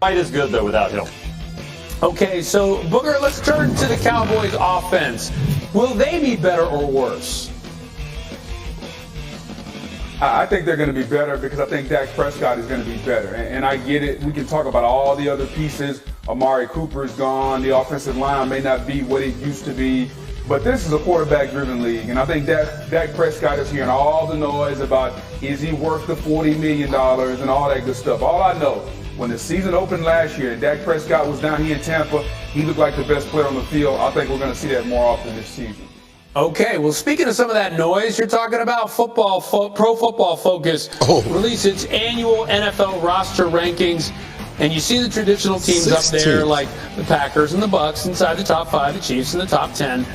Quite as good, though, without Hill. Okay, so, Booger, let's turn to the Cowboys' offense. Will they be better or worse? I think they're going to be better because I think Dak Prescott is going to be better. And I get it. We can talk about all the other pieces. Amari Cooper is gone. The offensive line may not be what it used to be. But this is a quarterback-driven league. And I think Dak Prescott is hearing all the noise about is he worth the $40 million and all that good stuff. All I know, when the season opened last year and Dak Prescott was down here in Tampa, he looked like the best player on the field. I think we're going to see that more often this season. Okay, well, speaking of some of that noise you're talking about, Pro Football Focus released its annual NFL roster rankings, and you see the traditional teams 16th up there like the Packers and the Bucs inside the top 5, the Chiefs in the top 10.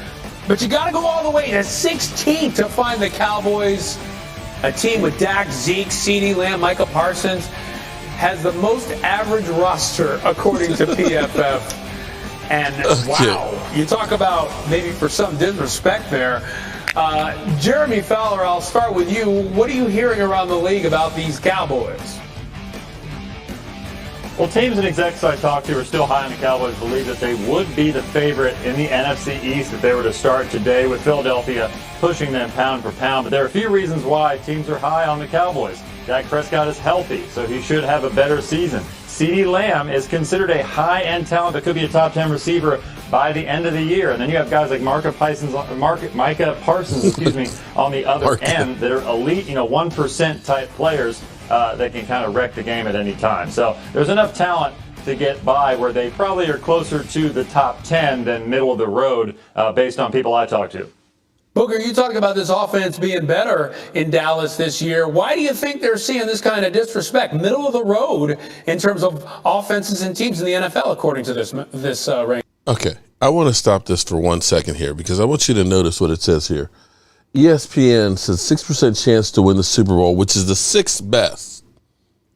But you got to go all the way to 16th to find the Cowboys, a team with Dak, Zeke, CeeDee Lamb, Micah Parsons, has the most average roster according to PFF. And wow, you talk about maybe for some disrespect there. Jeremy Fowler, I'll start with you. What are you hearing around the league about these Cowboys? Well, teams and execs I talked to are still high on the Cowboys, believe that they would be the favorite in the NFC East if they were to start today, with Philadelphia pushing them pound for pound. But there are a few reasons why teams are high on the Cowboys. Dak Prescott is healthy, so he should have a better season. CeeDee Lamb is considered a high-end talent that could be a top 10 receiver by the end of the year. And then you have guys like Micah Parsons, on the other end that are elite, 1% type players that can kind of wreck the game at any time. So there's enough talent to get by where they probably are closer to the top 10 than middle of the road based on people I talk to. Booker, you talk about this offense being better in Dallas this year. Why do you think they're seeing this kind of disrespect, middle of the road, in terms of offenses and teams in the NFL, according to this ranking? Okay, I want to stop this for 1 second here because I want you to notice what it says here. ESPN says 6% chance to win the Super Bowl, which is the 6th best,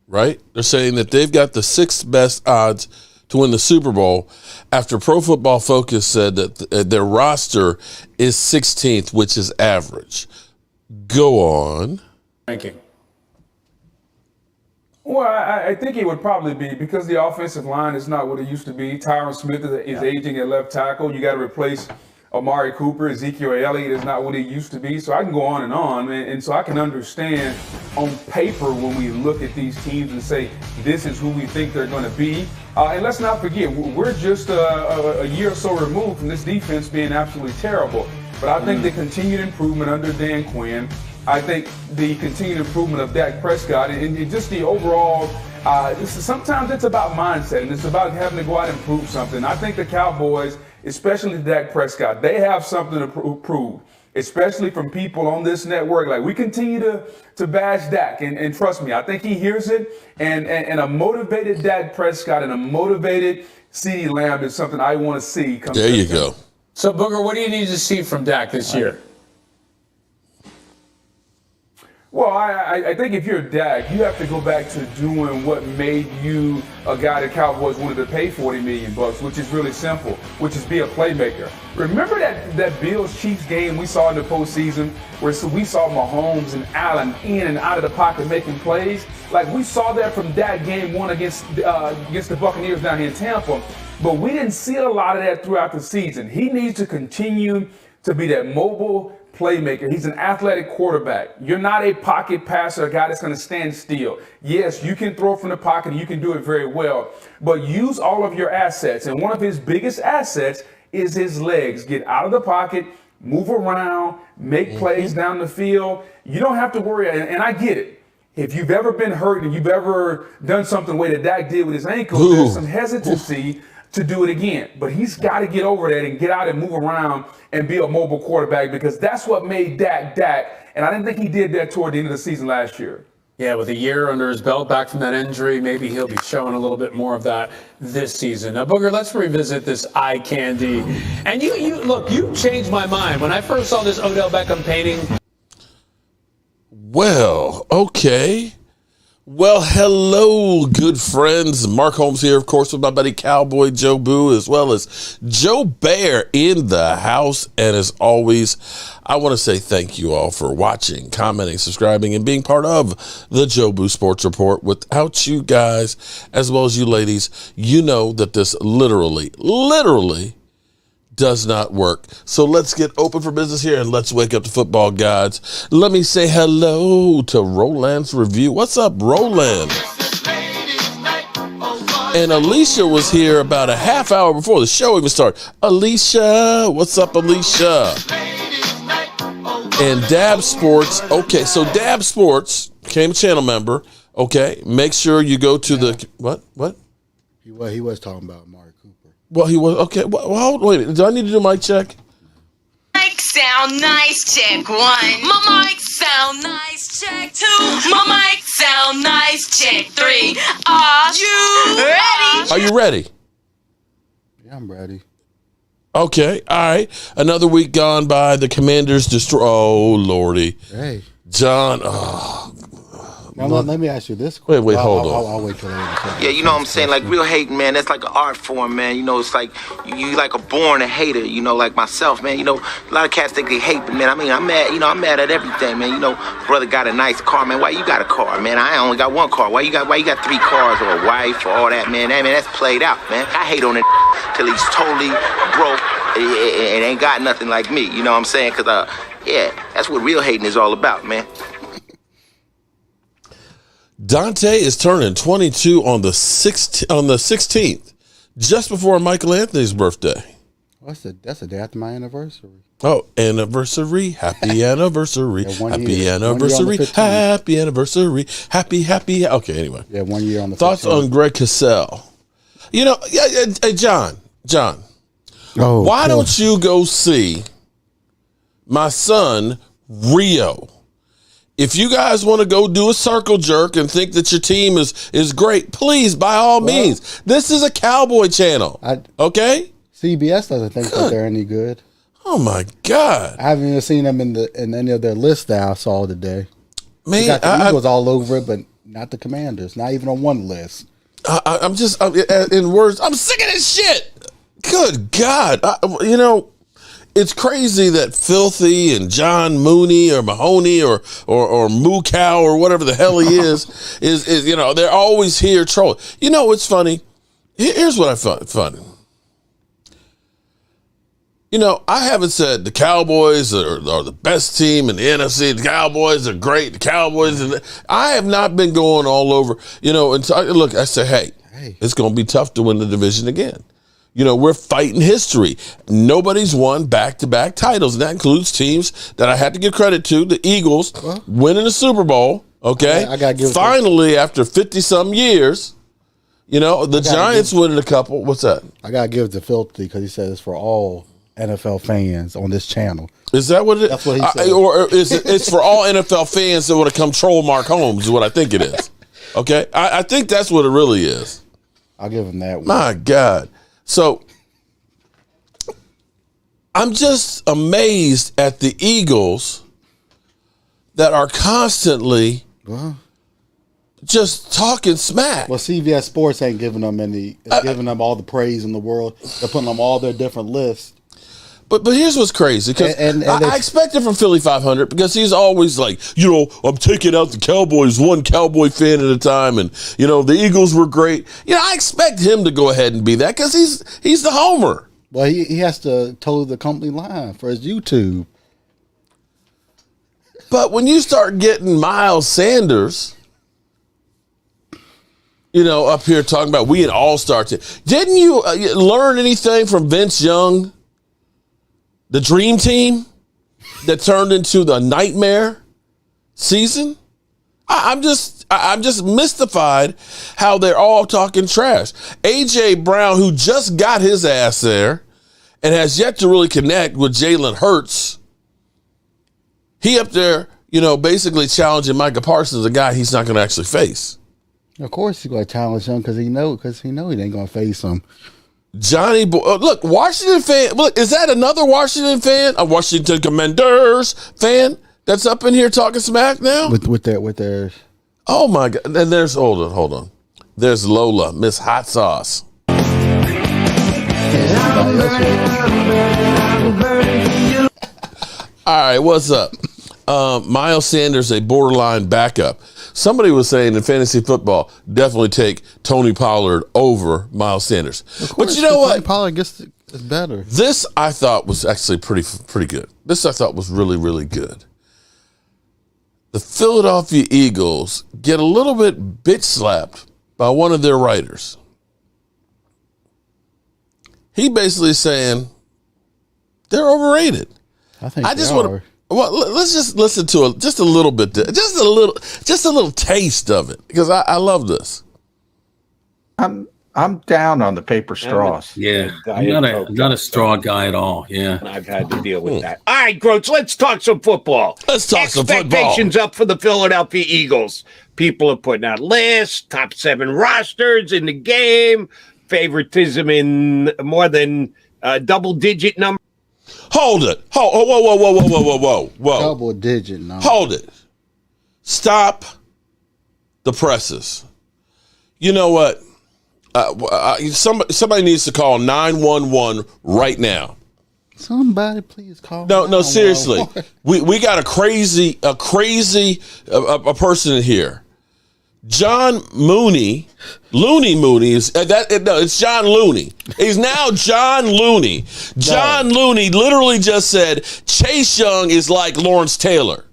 right? They're saying that they've got the 6th best odds to win the Super Bowl after Pro Football Focus said that their roster is 16th, which is average. Go on. Ranking. Well, I think it would probably be because the offensive line is not what it used to be. Tyron Smith is aging at left tackle. You got to replace Amari Cooper. Ezekiel Elliott is not what he used to be. So I can go on. And so I can understand on paper when we look at these teams and say, this is who we think they're going to be. And let's not forget, we're just a year or so removed from this defense being absolutely terrible. But I think the continued improvement under Dan Quinn, I think the continued improvement of Dak Prescott, and just the overall, sometimes it's about mindset, and it's about having to go out and prove something. I think the Cowboys, especially Dak Prescott, they have something to prove, especially from people on this network. Like, we continue to bash Dak, and trust me, I think he hears it, and a motivated Dak Prescott and a motivated CeeDee Lamb is something I want to see come. There you go. So, Booger, what do you need to see from Dak this year? Well, I think if you're Dak, you have to go back to doing what made you a guy the Cowboys wanted to pay $40 million, which is really simple, which is be a playmaker. Remember that Bills-Chiefs game we saw in the postseason where we saw Mahomes and Allen in and out of the pocket making plays? Like, we saw that from Dak game 1 against the Buccaneers down here in Tampa, but we didn't see a lot of that throughout the season. He needs to continue to be that mobile playmaker. He's an athletic quarterback. You're not a pocket passer, a guy that's going to stand still. Yes, you can throw from the pocket and you can do it very well, but use all of your assets. And one of his biggest assets is his legs. Get out of the pocket, move around, make plays down the field. You don't have to worry. And I get it. If you've ever been hurt and you've ever done something the way that Dak did with his ankle, there's some hesitancy to do it again. But he's got to get over that and get out and move around and be a mobile quarterback, because that's what made Dak Dak. And I didn't think he did that toward the end of the season last year. Yeah, with a year under his belt back from that injury, maybe he'll be showing a little bit more of that this season. Now, Booger, let's revisit this eye candy. And you changed my mind. When I first saw this Odell Beckham painting. Well, okay. Well, hello, good friends. Mark Holmes here, of course, with my buddy Cowboy Jobu, as well as Joe Bear in the house. And as always, I want to say thank you all for watching, commenting, subscribing, and being part of the Jobu Sports Report. Without you guys, as well as you ladies, you know that this literally does not work. So let's get open for business here and let's wake up the football gods. Let me say hello to Roland's Review. What's up, Roland? And Alicia was here about a half hour before the show even started. Alicia, what's up, Alicia? And Dab Sports. Okay, so Dab Sports became a channel member. Okay, make sure you go to the what? He was talking about Amari Cooper. Well, he was okay. Well, wait. Do I need to do my check? Mic sound nice, check 1. My mic sound nice, check 2. My mic sound nice, check 3. Are you ready? Are you ready? Yeah, I'm ready. Okay, all right. Another week gone by. The Commanders destroy. Oh, Lordy. Hey. John. Oh. Now, let me ask you this question. Wait, hold on. I'll wait till later. Yeah, you know what I'm saying? Like, real hating, man, that's like an art form, man. You know, it's like you like a born a hater, you know, like myself, man. You know, a lot of cats think they hate, but, man, I mean, I'm mad at everything, man. You know, brother got a nice car, man. Why you got a car, man? I only got one car. Why you got 3 cars or a wife or all that, man? That's played out, man. I hate on it till he's totally broke and ain't got nothing like me, you know what I'm saying? Because, yeah, that's what real hating is all about, man. Dante is turning 22 on the 16th, just before Michael Anthony's birthday. That's the day after my anniversary. Oh, anniversary. Happy anniversary. Yeah, happy anniversary. Happy anniversary. Happy. Okay, anyway. Yeah, 1 year on the 15th. Thoughts on Greg Cassell? You know, hey, John. Oh, why don't you go see my son, Rio? If you guys want to go do a circle jerk and think that your team is great, please, by all means. This is a Cowboy channel. Okay? CBS doesn't think that they're any good. Oh my God! I haven't even seen them in any of their lists that I saw today. Man, they got the Eagles all over it, but not the Commanders. Not even on one list. I'm in words. I'm sick of this shit. Good God! You know. It's crazy that Filthy and John Mooney or Mahoney or Moo Cow or whatever the hell he is you know, they're always here trolling. You know what's funny? Here's what I find funny. You know, I haven't said the Cowboys are the best team in the NFC. The Cowboys are great. The Cowboys, I have not been going all over. You know, and look, I say, hey, it's going to be tough to win the division again. You know, we're fighting history. Nobody's won back-to-back titles, and that includes teams that I had to give credit to. The Eagles winning the Super Bowl, okay? I gotta give finally, after 50-some years, you know, the Giants winning a couple. What's that? I got to give it to Filthy because he says it's for all NFL fans on this channel. Is that what it is? That's what he said. Or is it's for all NFL fans that want to come troll Mark Holmes is what I think it is. Okay? I think that's what it really is. I'll give him that one. My God. So I'm just amazed at the Eagles that are constantly just talking smack. Well, CBS Sports ain't giving them giving them all the praise in the world. They're putting them all their different lists. But here's what's crazy, because I expect it from Philly 500 because he's always like, you know, I'm taking out the Cowboys one Cowboy fan at a time, and you know the Eagles were great. You know, I expect him to go ahead and be that because he's the homer. Well, he has to toe the company line for his YouTube. But when you start getting Miles Sanders, you know, up here talking about we an all-star team, didn't you learn anything from Vince Young? The dream team that turned into the nightmare season? I'm just mystified how they're all talking trash. A.J. Brown, who just got his ass there and has yet to really connect with Jalen Hurts, he up there, you know, basically challenging Micah Parsons, a guy he's not going to actually face. Of course he's going to challenge him because he know he ain't going to face him. Johnny Boy, look, Washington fan. Look, is that another Washington fan? A Washington Commanders fan that's up in here talking smack now? With their. Oh my God! And there's hold on. There's Lola, Miss Hot Sauce. All right, what's up? Miles Sanders, a borderline backup. Somebody was saying in fantasy football, definitely take Tony Pollard over Miles Sanders. But you know what? Tony Pollard is better. This I thought was actually pretty good. This I thought was really, really good. The Philadelphia Eagles get a little bit bitch slapped by one of their writers. He basically saying they're overrated. I think I just want to. Well, let's just listen to it just a little bit, just a little taste of it, because I love this. I'm down on the paper straws. I'm not a straw guy at all. Yeah, I've had to deal with that. All right, Groats, let's talk some football. Let's talk some football. Expectations up for the Philadelphia Eagles. People are putting out lists, top 7 rosters in the game, favoritism in more than double-digit number. Hold it. Whoa. Double digit number. Hold it. Stop the presses. You know what? Somebody needs to call 911 right now. Somebody please call. No, seriously. We got a crazy person in here. John Mooney, Looney Mooney is it's John Looney. He's now John Looney. John Looney literally just said Chase Young is like Lawrence Taylor.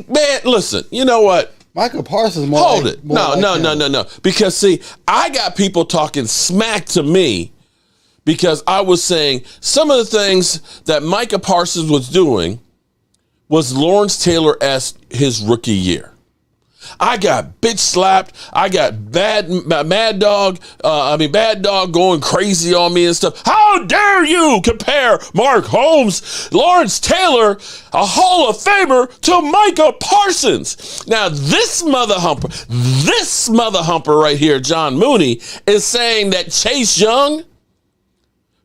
Man, listen, you know what? Michael Parsons more. Hold it. No. Because see, I got people talking smack to me because I was saying some of the things that Micah Parsons was doing was Lawrence Taylor-esque his rookie year. I got bitch slapped. I got bad dog going crazy on me and stuff. How dare you compare Mark Holmes, Lawrence Taylor, a Hall of Famer, to Micah Parsons? Now this mother humper right here, John Mooney, is saying that Chase Young,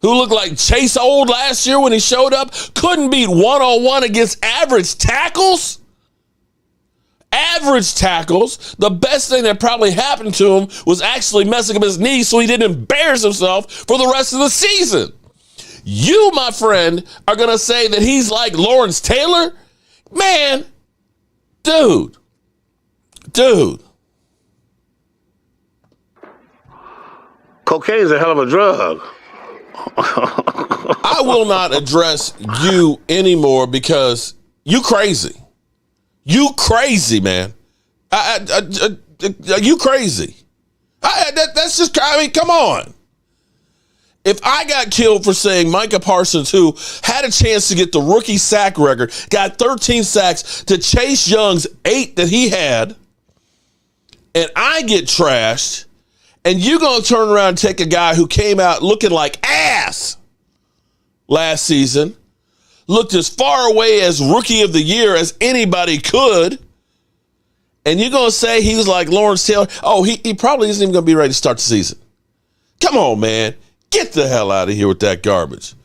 who looked like Chase Old last year when he showed up, couldn't beat one-on-one against average tackles? Average tackles. The best thing that probably happened to him was actually messing up his knee so he didn't embarrass himself for the rest of the season. You, my friend, are going to say that he's like Lawrence Taylor? Man, dude. Cocaine's a hell of a drug. I will not address you anymore because you crazy. You crazy, man. You crazy. That's just, come on. If I got killed for saying Micah Parsons, who had a chance to get the rookie sack record, got 13 sacks to Chase Young's 8 that he had, and I get trashed, and you're going to turn around and take a guy who came out looking like ass last season, looked as far away as rookie of the year as anybody could, and you're going to say he was like Lawrence Taylor? Oh, he probably isn't even going to be ready to start the season. Come on, man. Get the hell out of here with that garbage.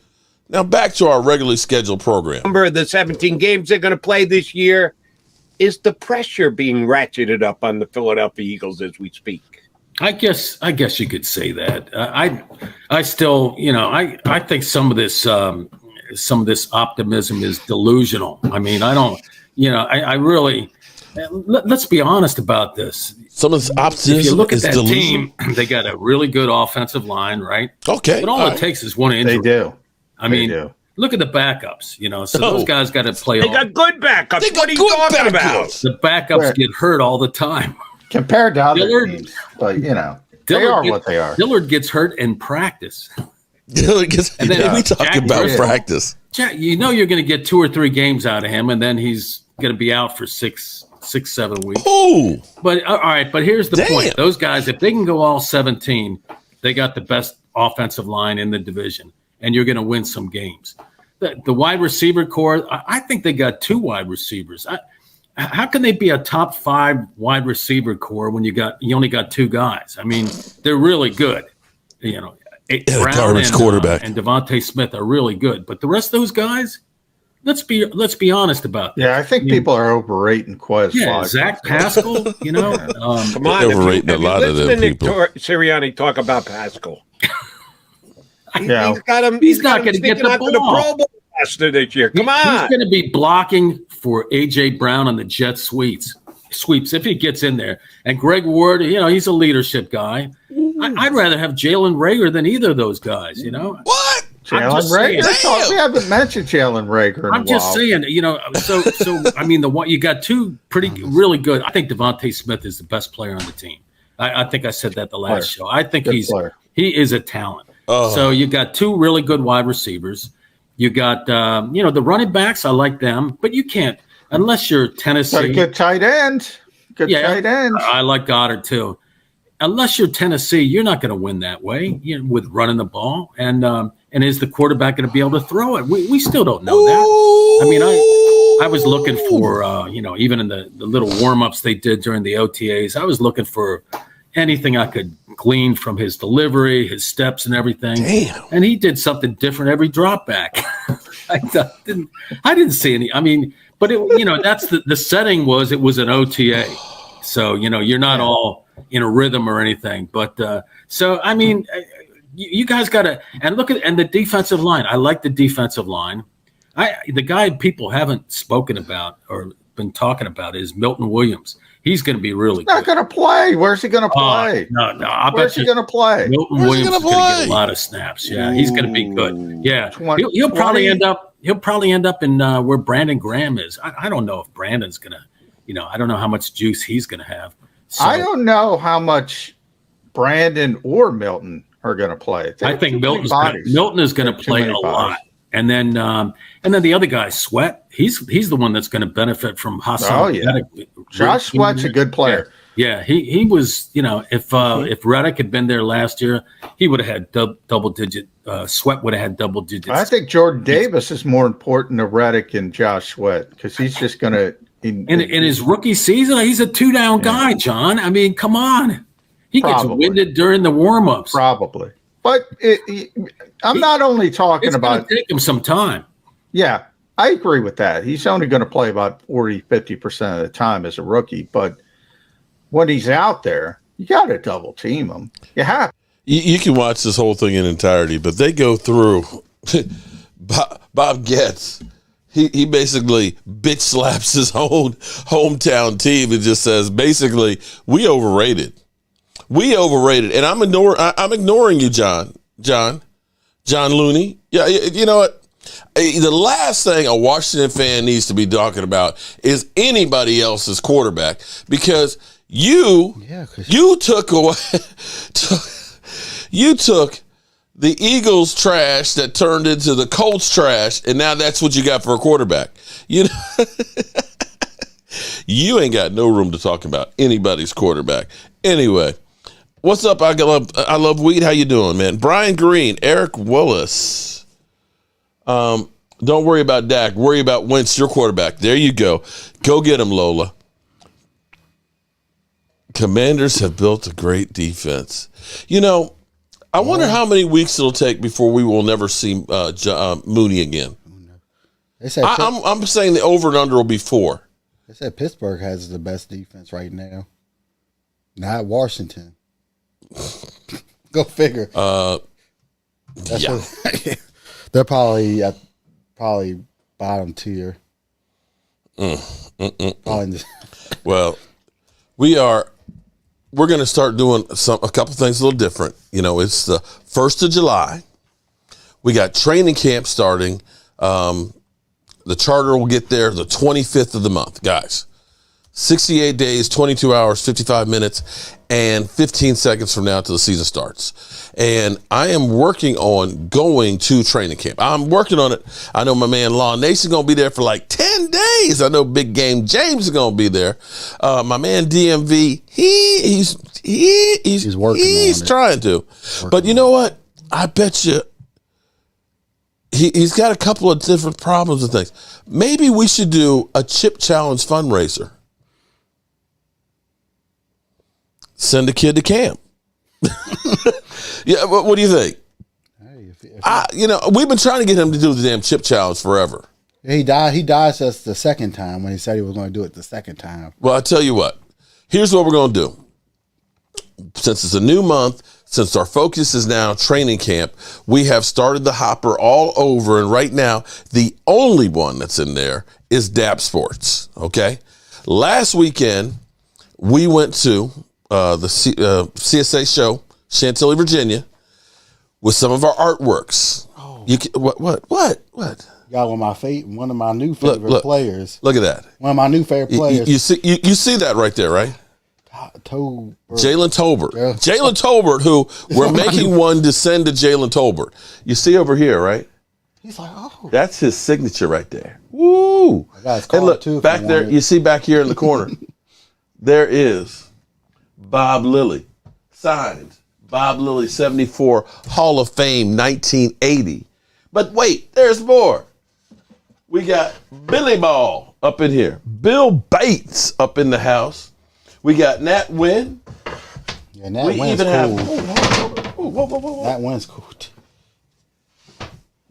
Now back to our regularly scheduled program. Number of the 17 games they're going to play this year. Is the pressure being ratcheted up on the Philadelphia Eagles as we speak? I guess you could say that. I still, I think some of this optimism is delusional. I mean, I don't, I really. Let's be honest about this. Some of this optimism. If you look at that team, they got a really good offensive line, right? Okay, but all it takes is one injury. They do. I mean, look at the backups. So those guys got to play. They got good backups. What are you talking about? The backups get hurt all the time. Compared to other teams, but they are what they are. Dillard gets hurt in practice. Dillard gets. And then we talk about practice. You're going to get 2 or 3 games out of him, and then he's going to be out for 6-7 weeks. Ooh. But all right. But here's the point: those guys, if they can go all 17, they got the best offensive line in the division, and you're going to win some games. The wide receiver core, I think they got 2 wide receivers. How can they be a top 5 wide receiver core when you only got 2 guys? I mean, they're really good. Brown garbage quarterback and Devontae Smith are really good, but the rest of those guys, let's be honest about that. Yeah, I think people are overrating Quez. Yeah, Zach Pascal. Come on, overrating a lot of them people. Sirianni talk about Pascal. Yeah. He's got him. He's not going to get the ball. The Pro Bowl faster this year. Come on. He's going to be blocking for A.J. Brown on the jet sweeps if he gets in there. And Greg Ward, he's a leadership guy. I'd rather have Jalen Reagor than either of those guys, What? Jalen Reagor? We haven't mentioned Jalen Reagor in I'm a just while. saying, so I mean, you got two really good. I think Devontae Smith is the best player on the team. I think I said that the last show. I think he is a talent. So you got two really good wide receivers. You got the running backs. I like them, but you can't unless you're Tennessee. Got a good tight end. Tight end. I like Goddard too. Unless you're Tennessee, you're not going to win that way with running the ball. And is the quarterback going to be able to throw it? We still don't know that. I mean, I was looking for even in the little warm-ups they did during the OTAs, I was looking for anything I could glean from his delivery, his steps, and everything. Damn. And he did something different every drop back. I didn't see any. I mean, but that's the setting was it was an OTA, so you're not all in a rhythm or anything. But so I mean, you guys got to look at the defensive line. I like the defensive line. The guy people haven't spoken about or been talking about is Milton Williams. He's going to be really good. Not going to play. Where's he going to play? No. Where's he going to play? Milton Williams is going to get a lot of snaps. Yeah, he's going to be good. Yeah, he'll probably end up. He'll probably end up in where Brandon Graham is. I don't know if Brandon's going to. I don't know how much juice he's going to have. So, I don't know how much Brandon or Milton are going to play. I think Milton is going to play a lot. And then the other guy, Sweat, he's the one that's going to benefit from Hassan. Oh yeah, Josh Sweat's a good player. Yeah, he was. If Reddick had been there last year, he would have had double digit. Sweat would have had double digits. I think Jordan Davis is more important to Reddick and Josh Sweat because he's just going to. In his rookie season, he's a 2-down guy, John. I mean, come on, he gets winded during the warm-ups. Probably. But I'm not only talking about – take him some time. Yeah, I agree with that. He's only going to play about 40-50% of the time as a rookie. But when he's out there, you got to double team him. You have. You can watch this whole thing in entirety, but they go through Bob Getz. He basically bitch slaps his own hometown team and just says, basically, we overrated. We overrated, and I'm ignoring you, John Looney. Yeah, you know what? The last thing a Washington fan needs to be talking about is anybody else's quarterback because you took the Eagles trash that turned into the Colts trash, and now that's what you got for a quarterback. You ain't got no room to talk about anybody's quarterback. Anyway. What's up? I love weed. How you doing, man? Brian Green, Eric Willis. Don't worry about Dak. Worry about Wentz, your quarterback. There you go. Go get him, Lola. Commanders have built a great defense. I wonder how many weeks it'll take before we will never see Mooney again. I'm saying the over and under will be 4. They said Pittsburgh has the best defense right now. Not Washington. Go figure. Yeah. They're probably bottom tier. Well, we're going to start doing a couple things a little different. It's the 1st of July. We got training camp starting. The charter will get there the 25th of the month, guys. 68 days, 22 hours, 55 minutes, and 15 seconds from now till the season starts. And I am working on going to training camp. I'm working on it. I know my man Law Nation going to be there for like 10 days. I know Big Game James is going to be there. My man DMV, he's working he's on trying to. But you know what? I bet you he's got a couple of different problems and things. Maybe we should do a chip challenge fundraiser. Send a kid to camp. Yeah, what do you think? We've been trying to get him to do the damn chip challenge forever. He died us the second time when he said he was going to do it the second time. Well, I tell you what. Here's what we're going to do. Since it's a new month, since our focus is now training camp, we have started the hopper all over. And right now, the only one that's in there is DAP Sports. Okay. Last weekend, we went to the CSA show, Chantilly, Virginia, with some of our artworks. Oh. What? Got one of my new favorite players. Look at that. One of my new favorite players. You see that right there, right? Jalen Tolbert. Jalen Tolbert, who we're making one descend to Jalen Tolbert. You see over here, right? He's like, oh. That's his signature right there. Woo! And look, back there, you see back here in the corner, there is Bob Lilly. Signed. Bob Lilly, 74, Hall of Fame, 1980. But wait, there's more. We got Billy Ball up in here. Bill Bates up in the house. We got Nat Wynn. Yeah, Nat Wynn's cool. Whoa. Nat Wynn's cool.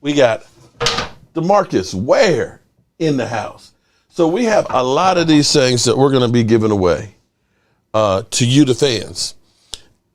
We got DeMarcus Ware in the house. So we have a lot of these things that we're going to be giving away to you, the fans,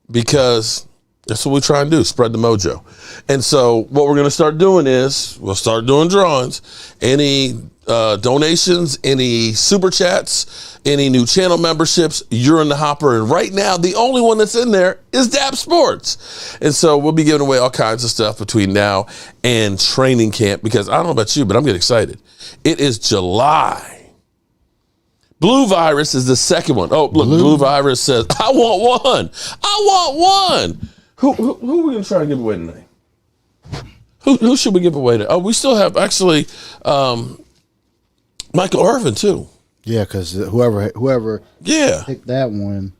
because that's what we try and do, spread the mojo. And so what we're going to start doing is we'll start doing drawings. Any donations, any super chats, any new channel memberships, you're in the hopper. And right now, the only one that's in there is DAP Sports. And so we'll be giving away all kinds of stuff between now and training camp, because I don't know about you, but I'm getting excited. It is July. Blue Virus is the second one. Oh, look, Blue Virus says, I want one. Who are we going to try to give away tonight? Who should we give away to? Oh, we still have actually Michael Irvin too. Yeah, because whoever picked that one.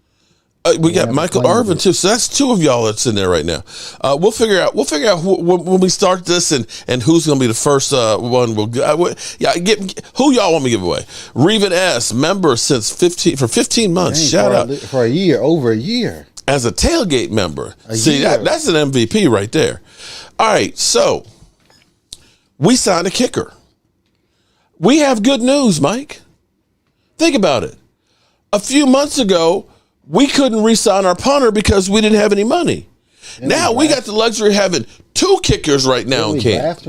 We got Michael Irvin too. So that's two of y'all that's in there right now. We'll figure out when we start this and who's going to be the first one. Who y'all want me to give away? Reven S, member since 15 months. Shout out for a year, over a year. As a tailgate member. See, that's an MVP right there. All right, so we signed a kicker. We have good news, Mike. Think about it. A few months ago, we couldn't re-sign our punter because we didn't have any money. Now we got the luxury of having two kickers right now in camp.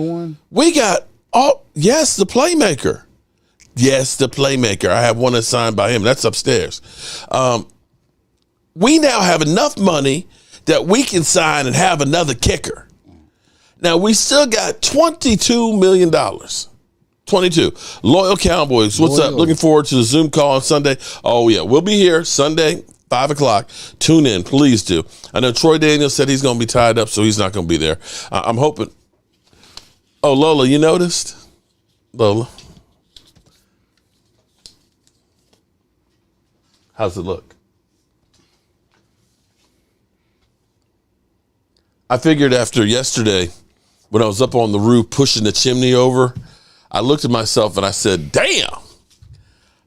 We got the playmaker. Yes, the playmaker. I have one assigned by him. That's upstairs. We now have enough money that we can sign and have another kicker. Now, we still got $22 million. 22. Loyal Cowboys, what's up? Looking forward to the Zoom call on Sunday. Oh, yeah, we'll be here Sunday, 5 o'clock. Tune in, please do. I know Troy Daniels said he's going to be tied up, so he's not going to be there. I'm hoping. Oh, Lola, you noticed? Lola. How's it look? I figured after yesterday, when I was up on the roof pushing the chimney over, I looked at myself and I said, damn,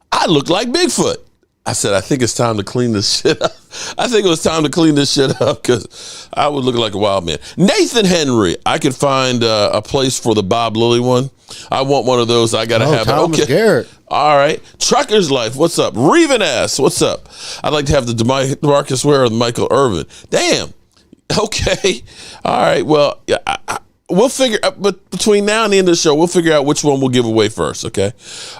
I look like Bigfoot. I said, I think it's time to clean this shit up. I think it was time to clean this shit up because I would look like a wild man. Nathan Henry, I could find a place for the Bob Lilly one. I want one of those. I got to have Thomas it. Okay. Garrett. All right. Trucker's Life, what's up? Reven S, what's up? I'd like to have the DeMarcus Ware or the Michael Irvin. Damn. Okay. All right. Well, we'll figure out, but between now and the end of the show, we'll figure out which one we'll give away first. Okay.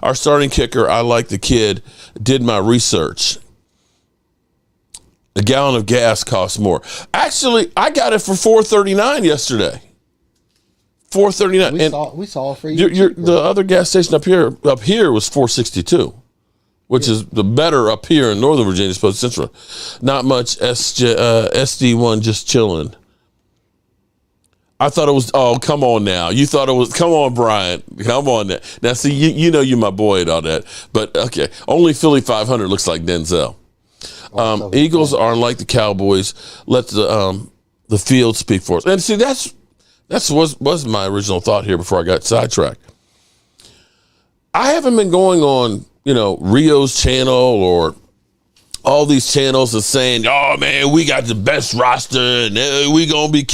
Our starting kicker, I like the kid, did my research. A gallon of gas costs more. Actually, I got it for $4.39 yesterday. $4.39. We saw it for you. The other gas station up here was $4.62. Which is the better up here in Northern Virginia, as opposed to Central. Not much SD1 just chilling. I thought it was, oh, come on now. You thought it was, come on, Brian. Come on now. Now, see, you know you're my boy and all that. But, okay, only Philly 500 looks like Denzel. Eagles aren't like the Cowboys. Let the field speak for us. And see, that's was my original thought here before I got sidetracked. I haven't been going on, Rio's channel or all these channels and saying, oh, man, we got the best roster and we going to be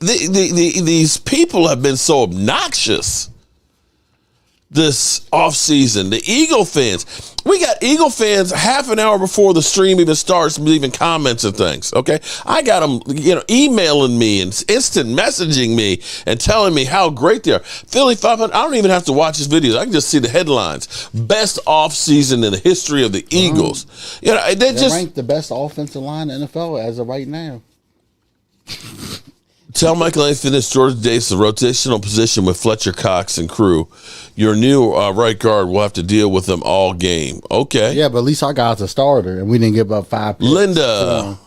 these people have been so obnoxious this offseason. The Eagle fans, we got Eagle fans half an hour before the stream even starts leaving comments and things, okay? I got them, emailing me and instant messaging me and telling me how great they are. Philly 500, I don't even have to watch his videos. I can just see the headlines. Best offseason in the history of the Eagles. They just ranked the best offensive line in the NFL as of right now. Tell Michael Anthony this, George Davis, the rotational position with Fletcher Cox and crew. Your new right guard will have to deal with them all game. Okay. Yeah, but at least our guy's a starter, and we didn't give up 5 picks. Linda.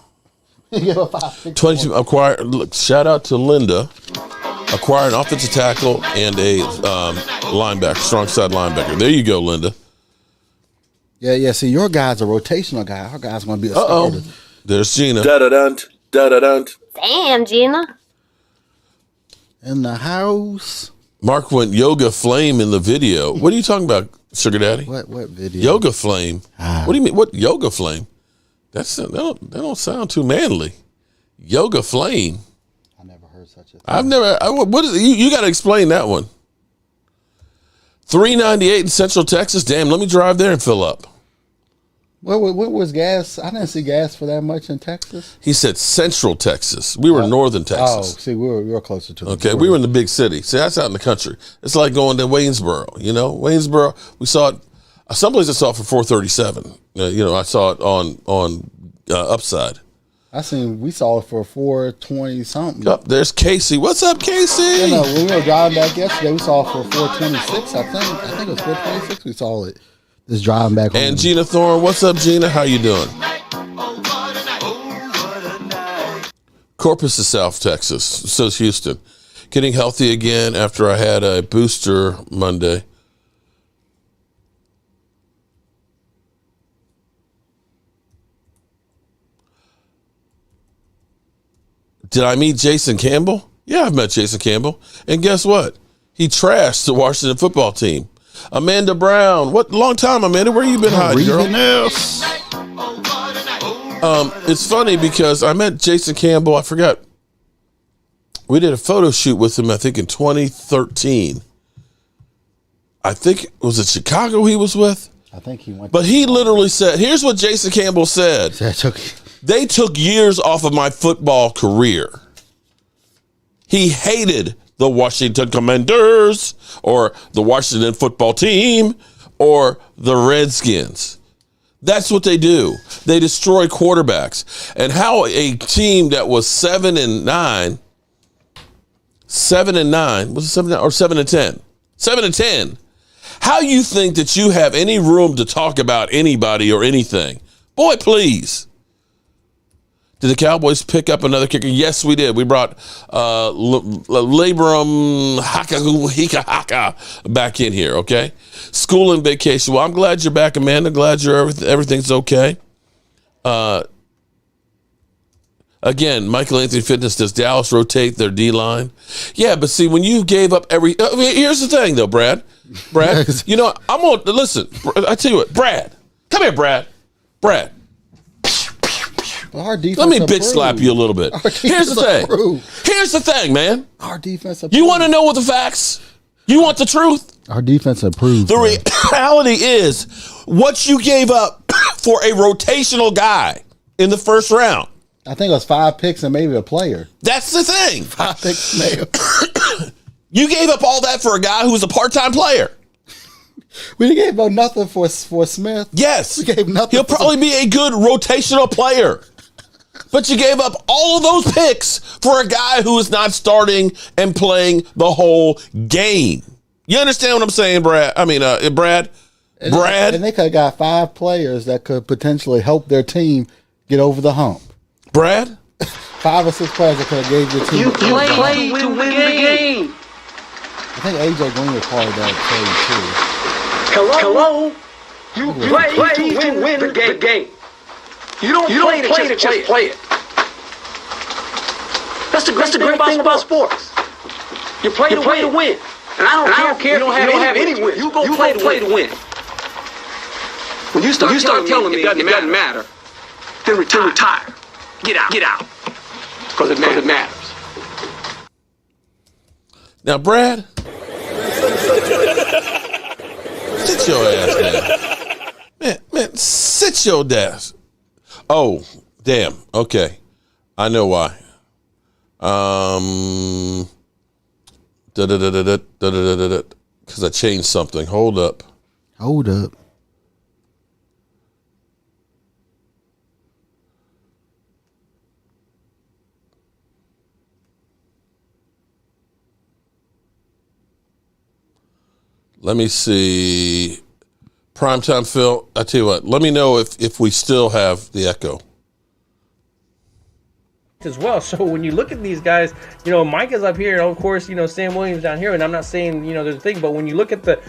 Give up 5 picks. 22 acquired. Look, shout out to Linda. Acquire an offensive tackle and a linebacker, strong side linebacker. There you go, Linda. Yeah. See, your guy's a rotational guy. Our guy's going to be a starter. There's Gina. Da-da-dunt. Da-da-dunt. Damn, Gina. In the house. Mark went yoga flame in the video. What are you talking about, Sugar Daddy? What video? Yoga flame. What do you mean? What yoga flame? That don't sound too manly. Yoga flame. I never heard such a thing. I've never. What is you got to explain that one. 398 in Central Texas. Damn, let me drive there and fill up. What was gas? I didn't see gas for that much in Texas. He said Central Texas. We were in Northern Texas. Oh, see, we were closer to. Okay, we were in the big city. See, that's out in the country. It's like going to Waynesboro. Waynesboro. We saw it. Someplace I saw it for $4.37. I saw it on Upside. We saw it for $4.20 something. Up there's Casey. What's up, Casey? When we were driving back yesterday, we saw it for $4.26. I think it was $4.26. We saw it. Just driving back home. And Gina Thorne, what's up, Gina? How you doing? Corpus is South Texas. So is Houston. Getting healthy again after I had a booster Monday. Did I meet Jason Campbell? Yeah, I've met Jason Campbell. And guess what? He trashed the Washington football team. Amanda Brown. What long time, Amanda? Where you been hiding, girl? It's funny because I met Jason Campbell. I forgot. We did a photo shoot with him, I think, in 2013. I think, was it Chicago he was with? I think he went. But he literally said, here's what Jason Campbell said. They took years off of my football career. He hated the Washington Commanders or the Washington football team or the Redskins. That's what they do. They destroy quarterbacks. And how a team that was 7-9, was it 7 or 7-10? 7-10. How you think that you have any room to talk about anybody or anything? Boy, please. Did the Cowboys pick up another kicker? Yes, we did. We brought Labrum Haka back in here, okay? School and vacation. Well, I'm glad you're back, Amanda. Glad everything's okay. Again, Michael Anthony Fitness, does Dallas rotate their D-line? Yeah, but see, when you gave up here's the thing, though, Brad. I'm going to, listen, I tell you what, Brad. Come here, Brad. Let me bitch slap you a little bit. Here's the thing, man. Our defense. You want to know what the facts? You want the truth? Our defense improved. The reality is what you gave up for a rotational guy in the first round. I think it was 5 picks and maybe a player. That's the thing. 5 picks, maybe. You gave up all that for a guy who was a part-time player. We gave up nothing for Smith. Yes. We gave nothing. He'll probably be a good rotational player. But you gave up all of those picks for a guy who is not starting and playing the whole game. You understand what I'm saying, Brad? Brad? And they could have got 5 players that could potentially help their team get over the hump. Brad? 5 or 6 players that could have gave your team. You play to win the game. I think AJ Green was part of that trade, too. Hello? You play to win the game. You don't play to just play it. That's the great thing about sports. You play to win. And I don't care if you don't have any wins. You go play to win. When you start telling me it doesn't matter, then retire. Get out. Because it matters. Now, Brad, Sit your ass down. Man, sit your ass. Oh, damn. Okay. I know why. Because I changed something. Hold up. Let me see. Primetime Phil, I tell you what, let me know if we still have the echo. As well. So when you look at these guys, Micah's up here, and of course, Sam Williams down here, and I'm not saying, there's a thing, but when you look at the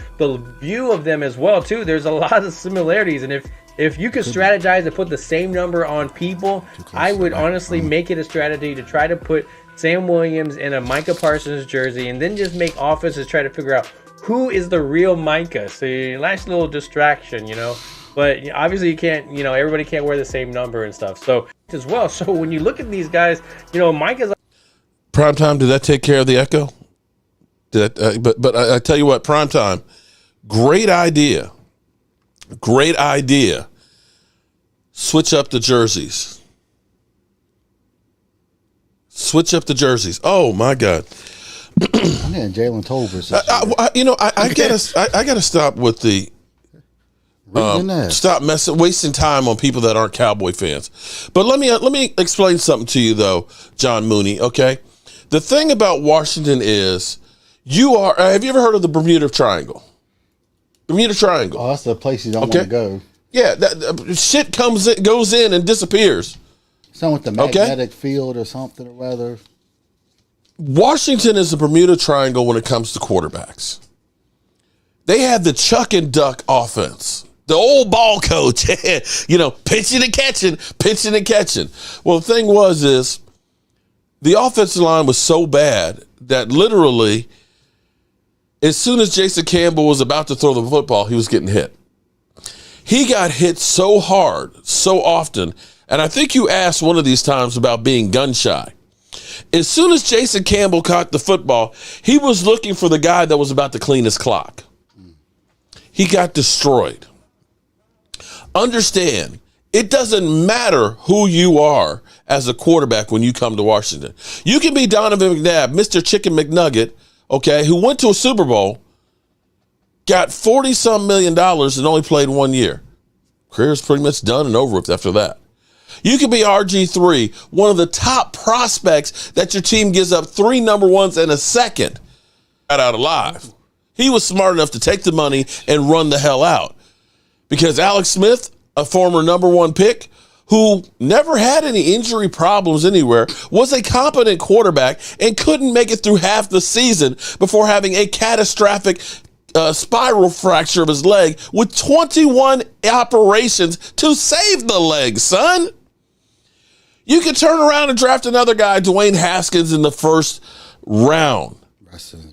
view of them as well, too, there's a lot of similarities. And if you could strategize to put the same number on people, I would honestly make it a strategy to try to put Sam Williams in a Micah Parsons jersey, and then just make offenses try to figure out who is the real Micah. So nice little distraction, But obviously you can't, everybody can't wear the same number and stuff. So as well. So when you look at these guys, Micah's Primetime, did that take care of the echo? But I tell you what, Primetime, great idea. Great idea. Switch up the jerseys. Switch up the jerseys. Oh my God. Yeah, Jalen Tolbert. I gotta stop with the stop wasting time on people that aren't Cowboy fans. But let me explain something to you though, John Mooney. Okay, the thing about Washington is have you ever heard of the Bermuda Triangle? Bermuda Triangle. Oh, that's the place you don't want to go. Yeah, shit goes in and disappears. Something with the magnetic field or something or whether. Washington is the Bermuda Triangle when it comes to quarterbacks. They had the chuck and duck offense. The old ball coach, pitching and catching. Well, the thing is the offensive line was so bad that literally as soon as Jason Campbell was about to throw the football, he was getting hit. He got hit so hard, so often, and I think you asked one of these times about being gun shy. As soon as Jason Campbell caught the football, he was looking for the guy that was about to clean his clock. He got destroyed. Understand, it doesn't matter who you are as a quarterback when you come to Washington. You can be Donovan McNabb, Mr. Chicken McNugget, okay, who went to a Super Bowl, got $40-some million and only played 1 year. Career's pretty much done and over with after that. You could be RG3, one of the top prospects that your team gives up 3 number ones and a second. Got out alive. He was smart enough to take the money and run the hell out. Because Alex Smith, a former number 1 pick, who never had any injury problems anywhere, was a competent quarterback and couldn't make it through half the season before having a catastrophic spiral fracture of his leg with 21 operations to save the leg, son. You could turn around and draft another guy, Dwayne Haskins, in the first round.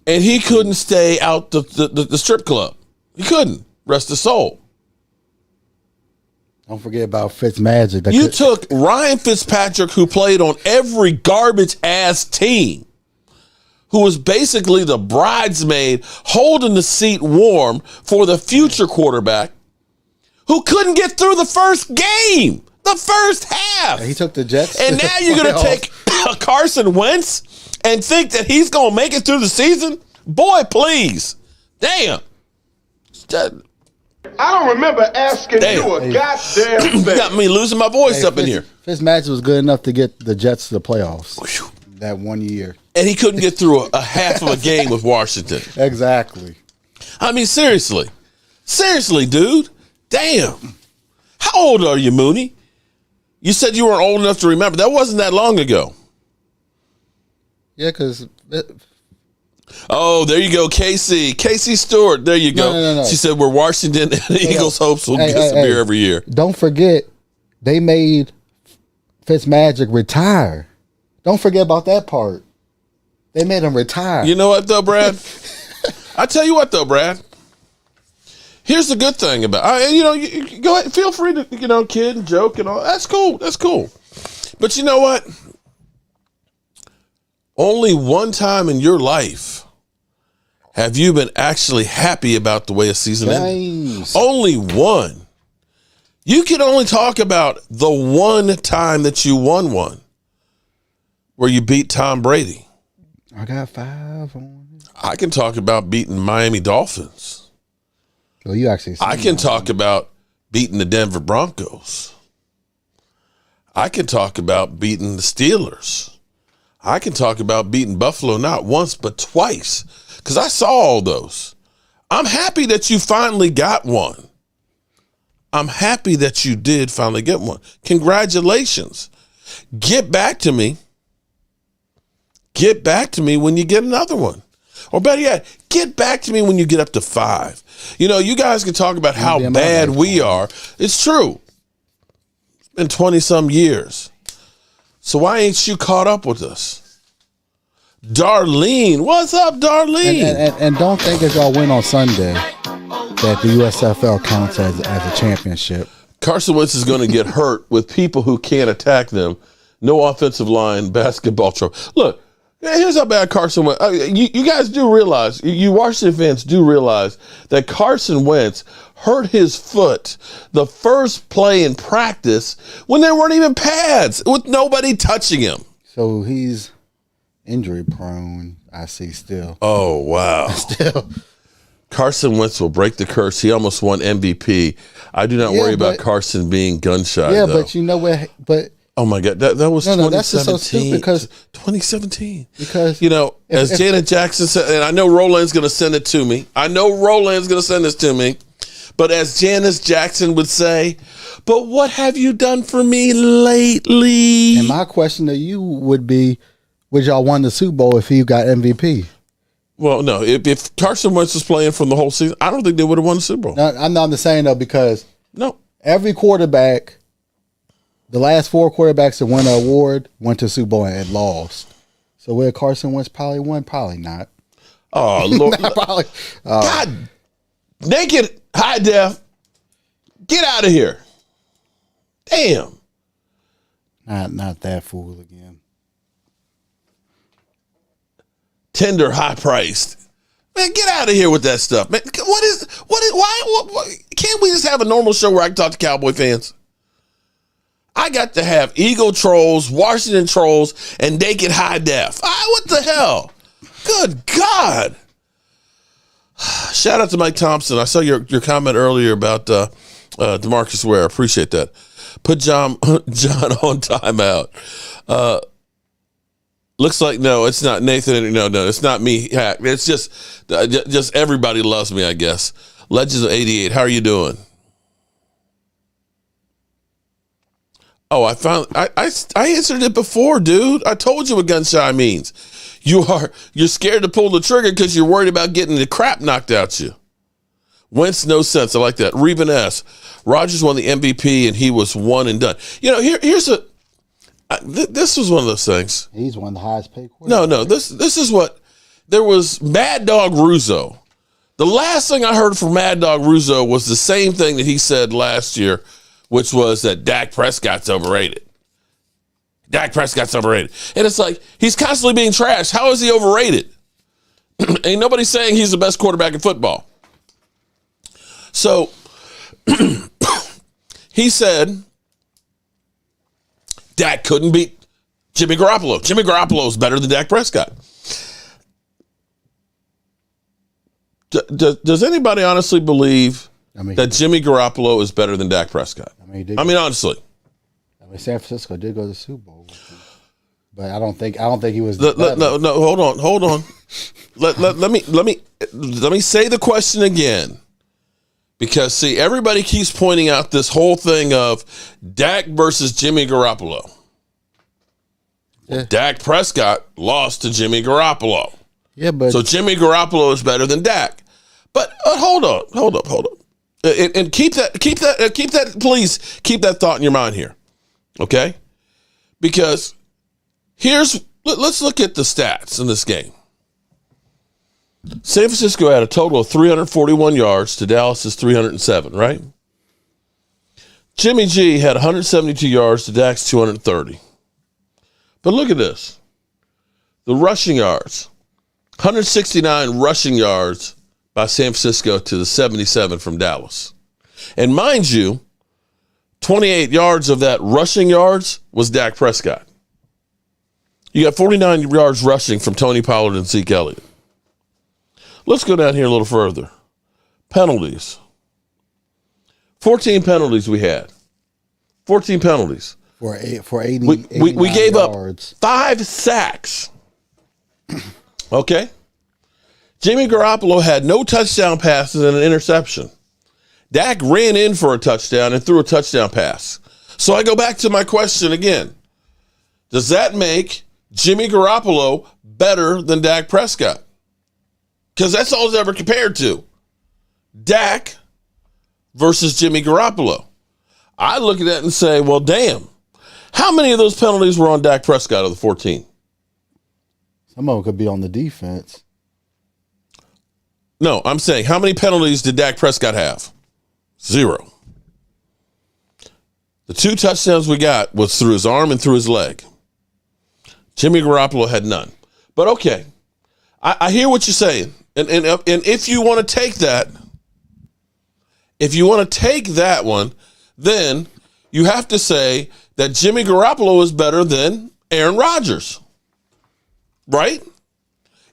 And he couldn't stay out the strip club. He couldn't. Rest his soul. Don't forget about Fitzmagic. You took Ryan Fitzpatrick, who played on every garbage-ass team, who was basically the bridesmaid holding the seat warm for the future quarterback, who couldn't get through the first game, the first half. He took the Jets. And now you're going to take Carson Wentz and think that he's going to make it through the season? Boy, please. Damn. I don't remember asking you a goddamn thing. Got me losing my voice up in here. Fitzmagic was good enough to get the Jets to the playoffs that 1 year. And he couldn't get through a half of a game with Washington. Exactly. I mean, seriously. Seriously, dude. Damn. How old are you, Mooney? You said you weren't old enough to remember. That wasn't that long ago. Yeah, because... Oh, there you go, Casey. Casey Stewart. There you go. No. She said, we're Washington and the Eagles hopes will get some beer every year. Don't forget, they made Fitzmagic retire. Don't forget about that part. They made him retire. You know what, though, Brad? I tell you what, though, Brad. Here's the good thing about it. You go ahead, feel free to, kid and joke and all. That's cool. That's cool. But you know what? Only one time in your life have you been actually happy about the way a season ended? James. Only one. You can only talk about the one time that you won one where you beat Tom Brady. I got 5 on it. I can talk about beating Miami Dolphins. Well, you actually. I can talk about beating the Denver Broncos. I can talk about beating the Steelers. I can talk about beating Buffalo not once but twice because I saw all those. I'm happy that you finally got one. I'm happy that you did finally get one. Congratulations. Get back to me. Get back to me when you get another one. Or better yet, get back to me when you get up to 5. You know, you guys can talk about how bad we are. It's true. It's been 20-some years. So why ain't you caught up with us? Darlene, what's up, Darlene? And don't think if y'all win on Sunday that the USFL counts as a championship. Carson Wentz is going to get hurt with people who can't attack them. No offensive line, basketball trouble. Look, here's how bad Carson Wentz. You guys do realize, you Washington fans do realize that Carson Wentz hurt his foot the first play in practice when there weren't even pads with nobody touching him. So he's injury prone, I see still. Oh, wow. Still. Carson Wentz will break the curse. He almost won MVP. I do not worry about Carson being gun shy. Yeah, though. but you know what? But oh my God, that was 2017. That's just so stupid because 2017. Because you know, as Janet Jackson said, and I know Roland's going to send it to me. I know Roland's going to send this to me. But as Janice Jackson would say, but what have you done for me lately? And my question to you would be, would y'all won the Super Bowl if you got MVP? Well, no. If Carson Wentz was playing from the whole season, I don't think they would have won the Super Bowl. No, I'm not saying though because no, every quarterback, the last 4 quarterbacks that won an award went to Super Bowl and lost. So will Carson Wentz probably won? Probably not. Oh Lord, probably. God, naked, high def, get out of here. Damn. Not that fool again. Tender, high priced. Man, get out of here with that stuff, man. Why can't we just have a normal show where I can talk to Cowboy fans? I got to have Eagle trolls, Washington trolls, and naked high def. What the hell? Good God. Shout out to Mike Thompson. I saw your comment earlier about DeMarcus Ware. Appreciate that. Put John on timeout. Looks like no, it's not Nathan. No, it's not me. Hack. It's just everybody loves me, I guess. Legends of 88. How are you doing? Oh, I answered it before, dude. I told you what gun shy means. You're scared to pull the trigger because you're worried about getting the crap knocked out you. Wentz, no sense. I like that. Reuben S. Rodgers won the MVP and he was one and done. You know, here's a. This was one of those things. He's one of the highest paid quarterbacks. No. This is what there was. Mad Dog Russo. The last thing I heard from Mad Dog Russo was the same thing that he said last year, which was that Dak Prescott's overrated. Dak Prescott's overrated. And it's like, he's constantly being trashed. How is he overrated? Ain't nobody saying he's the best quarterback in football. So, he said Dak couldn't beat Jimmy Garoppolo. Jimmy Garoppolo's better than Dak Prescott. Does anybody honestly believe that Jimmy Garoppolo is better than Dak Prescott? I mean, honestly. San Francisco did go to the Super Bowl, but I don't think he was. No, hold on. let me say the question again, because see, everybody keeps pointing out this whole thing of Dak versus Jimmy Garoppolo. Yeah. Dak Prescott lost to Jimmy Garoppolo. Yeah, but so Jimmy Garoppolo is better than Dak. But hold up, and keep that. Please keep that thought in your mind here. Okay? Because let's look at the stats in this game. San Francisco had a total of 341 yards to Dallas's 307, right? Jimmy G had 172 yards to Dak's 230. But look at this. The rushing yards. 169 rushing yards by San Francisco to the 77 from Dallas. And mind you, 28 yards of that rushing yards was Dak Prescott. You got 49 yards rushing from Tony Pollard and Zeke Elliott. Let's go down here a little further. Penalties. 14 penalties we had. 14 penalties. For 80 we gave yards. up 5 sacks. Okay? Jimmy Garoppolo had no touchdown passes and an interception. Dak ran in for a touchdown and threw a touchdown pass. So I go back to my question again. Does that make Jimmy Garoppolo better than Dak Prescott? Because that's all it's ever compared to. Dak versus Jimmy Garoppolo. I look at that and say, well, damn. How many of those penalties were on Dak Prescott of the 14? Some of them could be on the defense. No, I'm saying, how many penalties did Dak Prescott have? 0. The 2 touchdowns we got was through his arm and through his leg. Jimmy Garoppolo had none. But okay, I hear what you're saying. And if you want to take that, one, then you have to say that Jimmy Garoppolo is better than Aaron Rodgers. Right?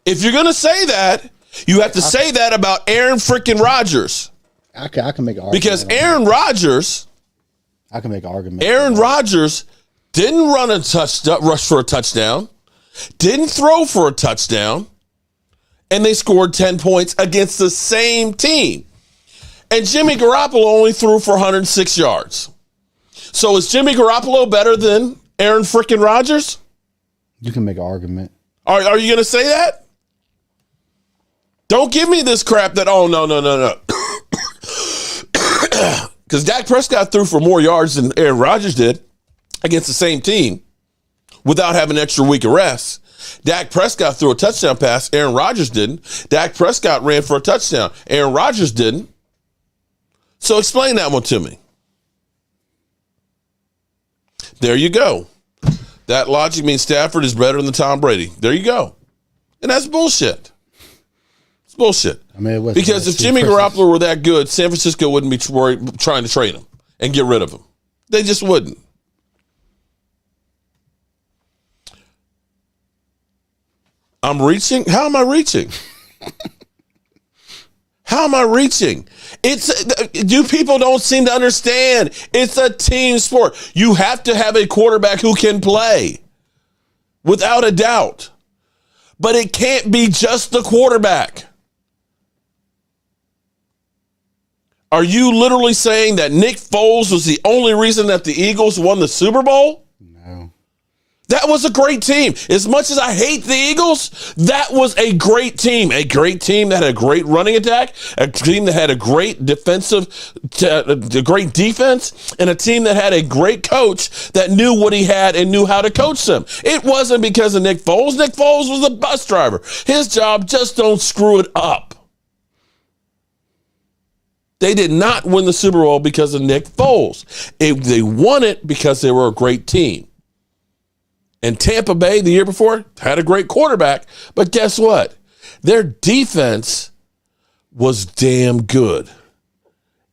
If you're going to say that, you have to say that about Aaron freaking Rodgers. I can make an argument. Because Aaron Rodgers, I can make an argument. Aaron Rodgers didn't run a rush for a touchdown, didn't throw for a touchdown, and they scored 10 points against the same team. And Jimmy Garoppolo only threw for 106 yards. So is Jimmy Garoppolo better than Aaron freaking Rodgers? You can make an argument. Are you going to say that? Don't give me this crap that, oh, no. Because Dak Prescott threw for more yards than Aaron Rodgers did against the same team without having an extra week of rest. Dak Prescott threw a touchdown pass. Aaron Rodgers didn't. Dak Prescott ran for a touchdown. Aaron Rodgers didn't. So explain that one to me. There you go. That logic means Stafford is better than Tom Brady. There you go. And that's bullshit. It's bullshit. I mean, because if Jimmy Garoppolo were that good, San Francisco wouldn't be trying to trade him and get rid of him. They just wouldn't. I'm reaching? How am I reaching? How am I reaching? People don't seem to understand. It's a team sport. You have to have a quarterback who can play, without a doubt. But it can't be just the quarterback. Are you literally saying that Nick Foles was the only reason that the Eagles won the Super Bowl? No. That was a great team. As much as I hate the Eagles, that was a great team. A great team that had a great running attack, a team that had a great great defense, and a team that had a great coach that knew what he had and knew how to coach them. It wasn't because of Nick Foles. Nick Foles was a bus driver. His job, just don't screw it up. They did not win the Super Bowl because of Nick Foles. They won it because they were a great team. And Tampa Bay the year before had a great quarterback, but guess what? Their defense was damn good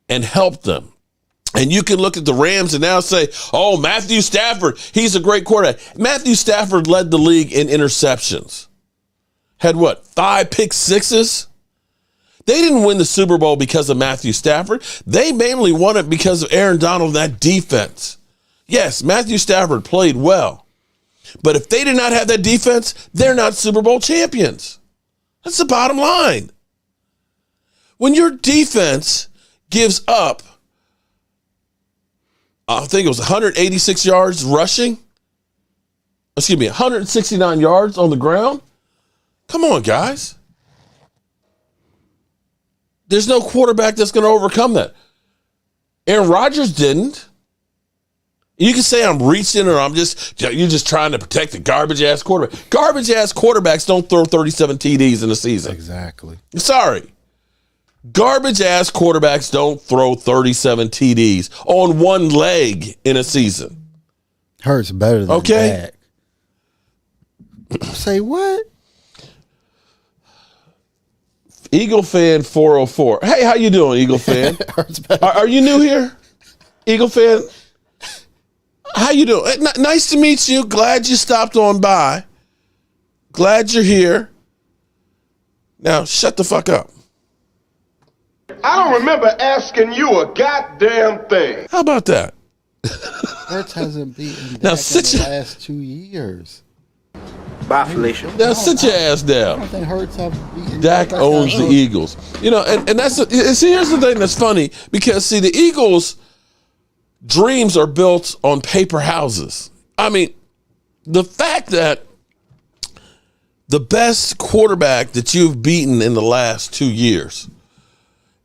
and helped them. And you can look at the Rams and now say, oh, Matthew Stafford, he's a great quarterback. Matthew Stafford led the league in interceptions. Had what, 5 pick sixes? They didn't win the Super Bowl because of Matthew Stafford. They mainly won it because of Aaron Donald and that defense. Yes, Matthew Stafford played well. But if they did not have that defense, they're not Super Bowl champions. That's the bottom line. When your defense gives up, I think it was 186 yards rushing. 169 yards on the ground. Come on, guys. There's no quarterback that's going to overcome that. Aaron Rodgers didn't. You can say I'm reaching or you're just trying to protect the garbage-ass quarterback. Garbage-ass quarterbacks don't throw 37 TDs in a season. Exactly. Sorry. Garbage-ass quarterbacks don't throw 37 TDs on one leg in a season. Hurts better than Dak. Say what? Eagle fan 404. Hey, how you doing, Eagle fan? Are you new here, Eagle fan? How you doing? Nice to meet you. Glad you stopped on by. Glad you're here. Now, shut the fuck up. I don't remember asking you a goddamn thing. How about that? Hurts hasn't beaten Dak Now, in the last 2 years. Bye, Felicia. Now, sit your ass down. I don't think Hurts have beaten Dak owns the Eagles. You know, and that's see, here's the thing that's funny, because see, the Eagles' dreams are built on paper houses. I mean, the fact that the best quarterback that you've beaten in the last 2 years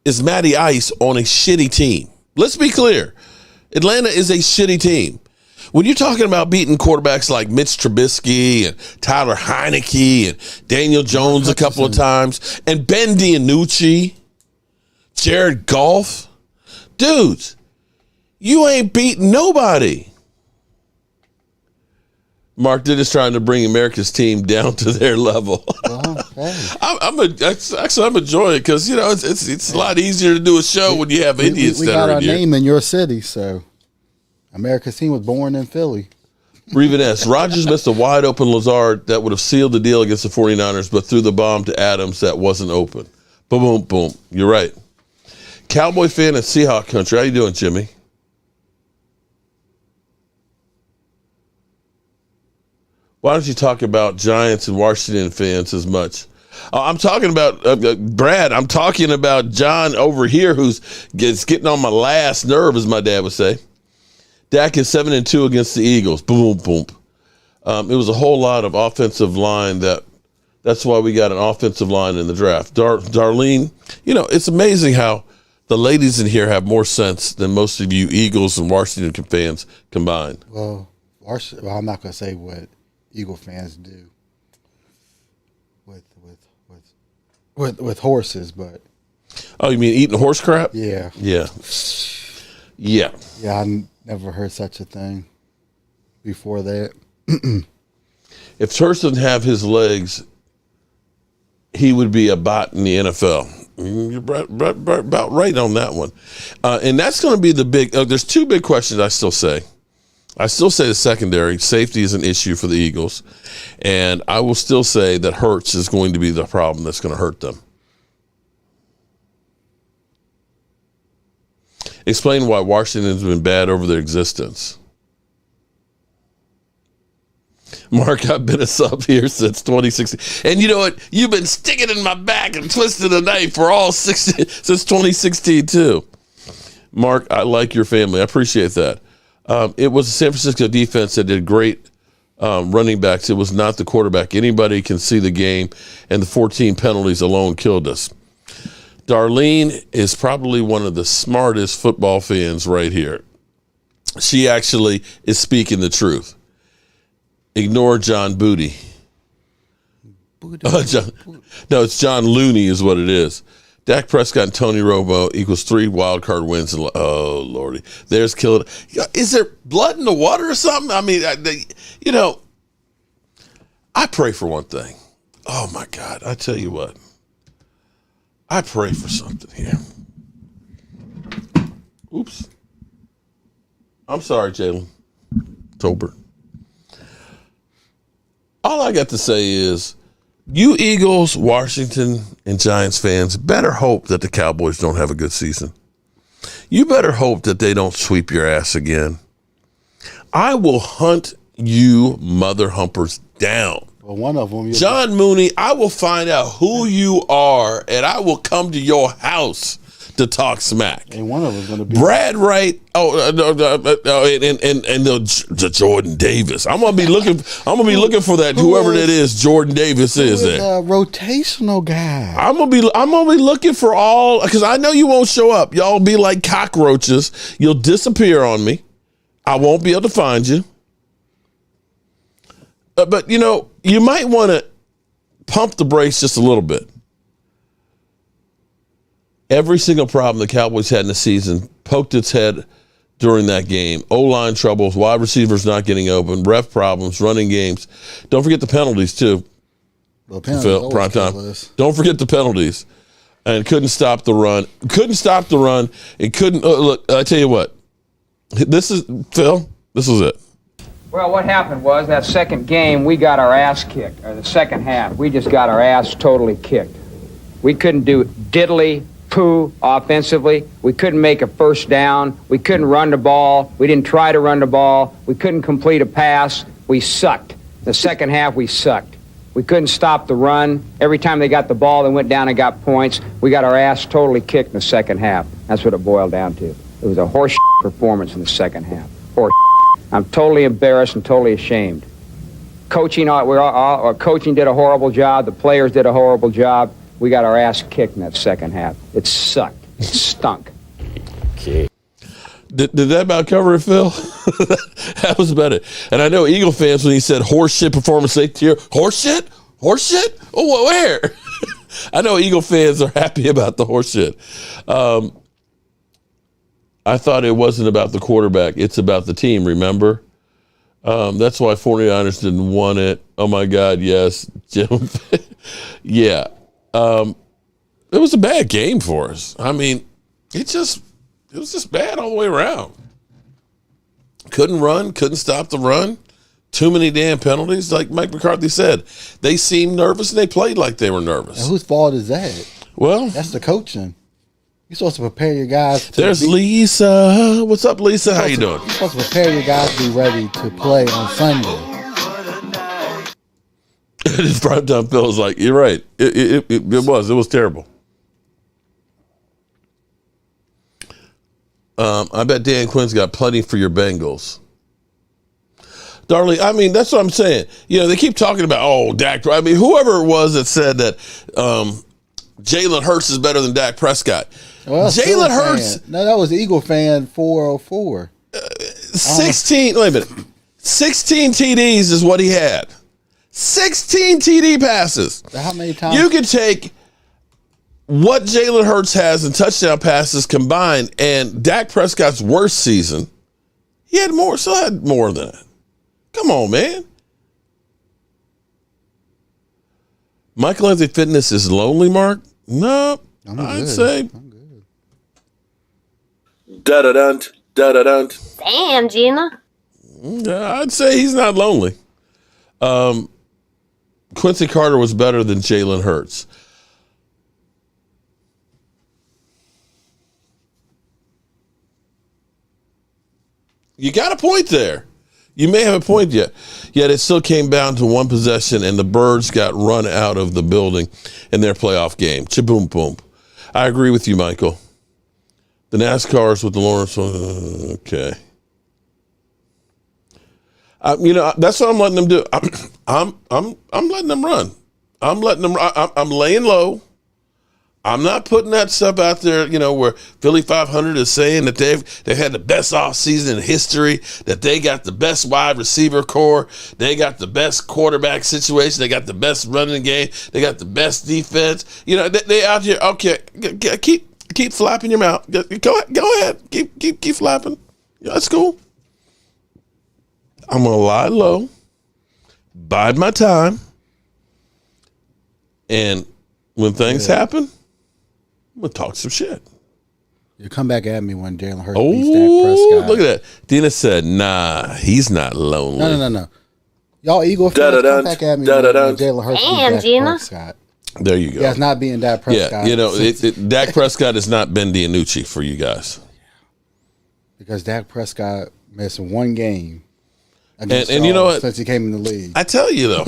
is Matty Ice on a shitty team. Let's be clear. Atlanta is a shitty team. When you're talking about beating quarterbacks like Mitch Trubisky and Tyler Heineke and Daniel Jones a couple of times and Ben DiNucci, Jared Goff, dudes, you ain't beating nobody. Mark, they're just trying to bring America's team down to their level. I'm enjoying it because, you know, it's a lot easier to do a show when you have Indians we that got are our in here. name in your city, so America's team was born in Philly. Reven S. Rodgers missed a wide open Lazard that would have sealed the deal against the 49ers, but threw the bomb to Adams that wasn't open. Boom, boom, boom. You're right. Cowboy fan in Seahawk country. How you doing, Jimmy? Why don't you talk about Giants and Washington fans as much? I'm talking about, Brad, I'm talking about John over here who's getting on my last nerve, as my dad would say. Dak is 7-2 against the Eagles. Boom, boom. It was a whole lot of offensive line that's why we got an offensive line in the draft. Darlene, you know, it's amazing how the ladies in here have more sense than most of you Eagles and Washington fans combined. Well, I'm not going to say what Eagle fans do with horses, but oh, you mean eating horse crap? Yeah. I never heard such a thing before that. If Hurts didn't have his legs, he would be a bot in the NFL. You're about right on that one. And that's going to be the big there's two big questions I still say. I still say the secondary safety is an issue for the Eagles, and I will still say that Hurts is going to be the problem that's going to hurt them. Explain why Washington's been bad over their existence. Mark, I've been a sub here since 2016. And you know what? You've been sticking in my back and twisting the knife for all since 2016, too. Mark, I like your family. I appreciate that. It was the San Francisco defense that did great running backs. It was not the quarterback. Anybody can see the game, and the 14 penalties alone killed us. Darlene is probably one of the smartest football fans right here. She actually is speaking the truth. Ignore John Booty. No, it's John Looney is what it is. Dak Prescott and Tony Romo equals 3 wild card wins. Oh, Lordy. There's killing. Is there blood in the water or something? I mean, you know, I pray for one thing. Oh, my God. I tell you what. I pray for something here. Oops. I'm sorry, Jalen Tolbert. All I got to say is, you Eagles, Washington, and Giants fans better hope that the Cowboys don't have a good season. You better hope that they don't sweep your ass again. I will hunt you mother humpers down. Well, one of them. John Mooney, I will find out who you are, and I will come to your house to talk smack. And one of them is going to be Brad Wright. And the Jordan Davis. I'm gonna be looking for that. Whoever that is, Jordan Davis is that rotational guy. I'm gonna be looking for all, because I know you won't show up. Y'all be like cockroaches. You'll disappear on me. I won't be able to find you. But you know, you might want to pump the brakes just a little bit. Every single problem the Cowboys had in the season poked its head during that game. O-line troubles, wide receivers not getting open, ref problems, running games. Don't forget the penalties, too. Well, penalties Phil, prime time. us. Don't forget the penalties. and couldn't stop the run. And couldn't look. I tell you what, this is Phil. This was it. Well, what happened was that second game we got our ass kicked, or the second half we just got our ass totally kicked. We couldn't do diddly poo offensively. We couldn't make a first down. We couldn't run the ball. We didn't try to run the ball. We couldn't complete a pass. We sucked. The second half we sucked. We couldn't stop the run. Every time they got the ball, they went down and got points. We got our ass totally kicked in the second half. That's what it boiled down to. It was a horse performance in the second half. Horse. I'm totally embarrassed and totally ashamed. Coaching did a horrible job. The players did a horrible job. We got our ass kicked in that second half. It sucked. It stunk. Okay. Did that about cover it, Phil? That was about it. And I know Eagle fans, when he said horse shit performance, they tear. Horse shit? Horse shit? Oh, where? I know Eagle fans are happy about the horse shit. I thought it wasn't about the quarterback. It's about the team, remember? That's why 49ers didn't want it. Oh, my God, yes. Jim. Yeah. It was a bad game for us. I mean, it was just bad all the way around. Couldn't run, couldn't stop the run. Too many damn penalties. Like Mike McCarthy said, they seemed nervous and they played like they were nervous. And whose fault is that? Well, that's the coaching. You're supposed to prepare your guys. There's Lisa. What's up, Lisa? How you doing? You're supposed to prepare your guys to be ready to play on Sunday. His primetime Phil was like, you're right. It was terrible. I bet Dan Quinn's got plenty for your Bengals. Darlene, I mean, that's what I'm saying. You know, they keep talking about, Dak. I mean, whoever it was that said that Jalen Hurts is better than Dak Prescott. Well, Jalen Hurts. No, that was Eagle fan 404. 16, wait a minute. 16 TDs is what he had. 16 TD passes. How many times? You can take what Jalen Hurts has in touchdown passes combined and Dak Prescott's worst season, still had more than that. Come on, man. Michael Anthony Fitness is lonely, Mark? No, I'd say. Da-da-dunt, da-da-dunt. Damn, Gina. I'd say he's not lonely. Quincy Carter was better than Jalen Hurts. You got a point there. You may have a point yet it still came down to one possession and the Birds got run out of the building in their playoff game. Cha-boom, boom. I agree with you, Michael. The NASCARs with the Lawrence, okay. That's what I'm letting them do. I'm letting them run. I'm laying low. I'm not putting that stuff out there, where Philly 500 is saying that they've had the best offseason in history, that they got the best wide receiver core, they got the best quarterback situation, they got the best running game, they got the best defense. They out here. Okay, keep flapping your mouth. Go ahead. Keep flapping. That's cool. I'm gonna lie low, bide my time, and when things happen, I'm gonna talk some shit. You come back at me when Jalen Hurts beats Dak Prescott. Look at that. Dina said, "Nah, he's not lonely." No. Y'all Eagle fans, come back at me when Jalen Hurts beats Dak Prescott. There you go. Yeah, it's not being Dak Prescott. Yeah, Dak Prescott is not Ben DiNucci for you guys. Because Dak Prescott missed one game. And you know what? Since he came in the league. I tell you, though,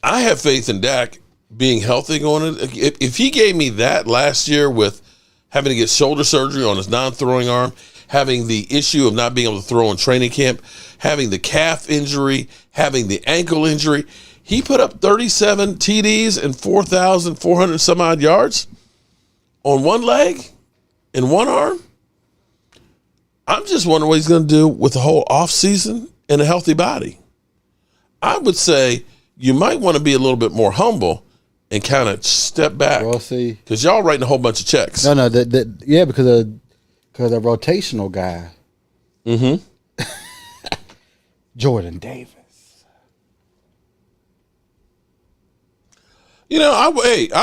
I have faith in Dak being healthy going in. If he gave me that last year with having to get shoulder surgery on his non-throwing arm, having the issue of not being able to throw in training camp, having the calf injury, having the ankle injury, he put up 37 TDs and 4,400 some odd yards on one leg and one arm. I'm just wondering what he's going to do with the whole offseason and a healthy body. I would say you might want to be a little bit more humble and kind of step back. We'll see. Because y'all writing a whole bunch of checks. No, because a rotational guy. Mm-hmm. Jordan Davis. You know, I'm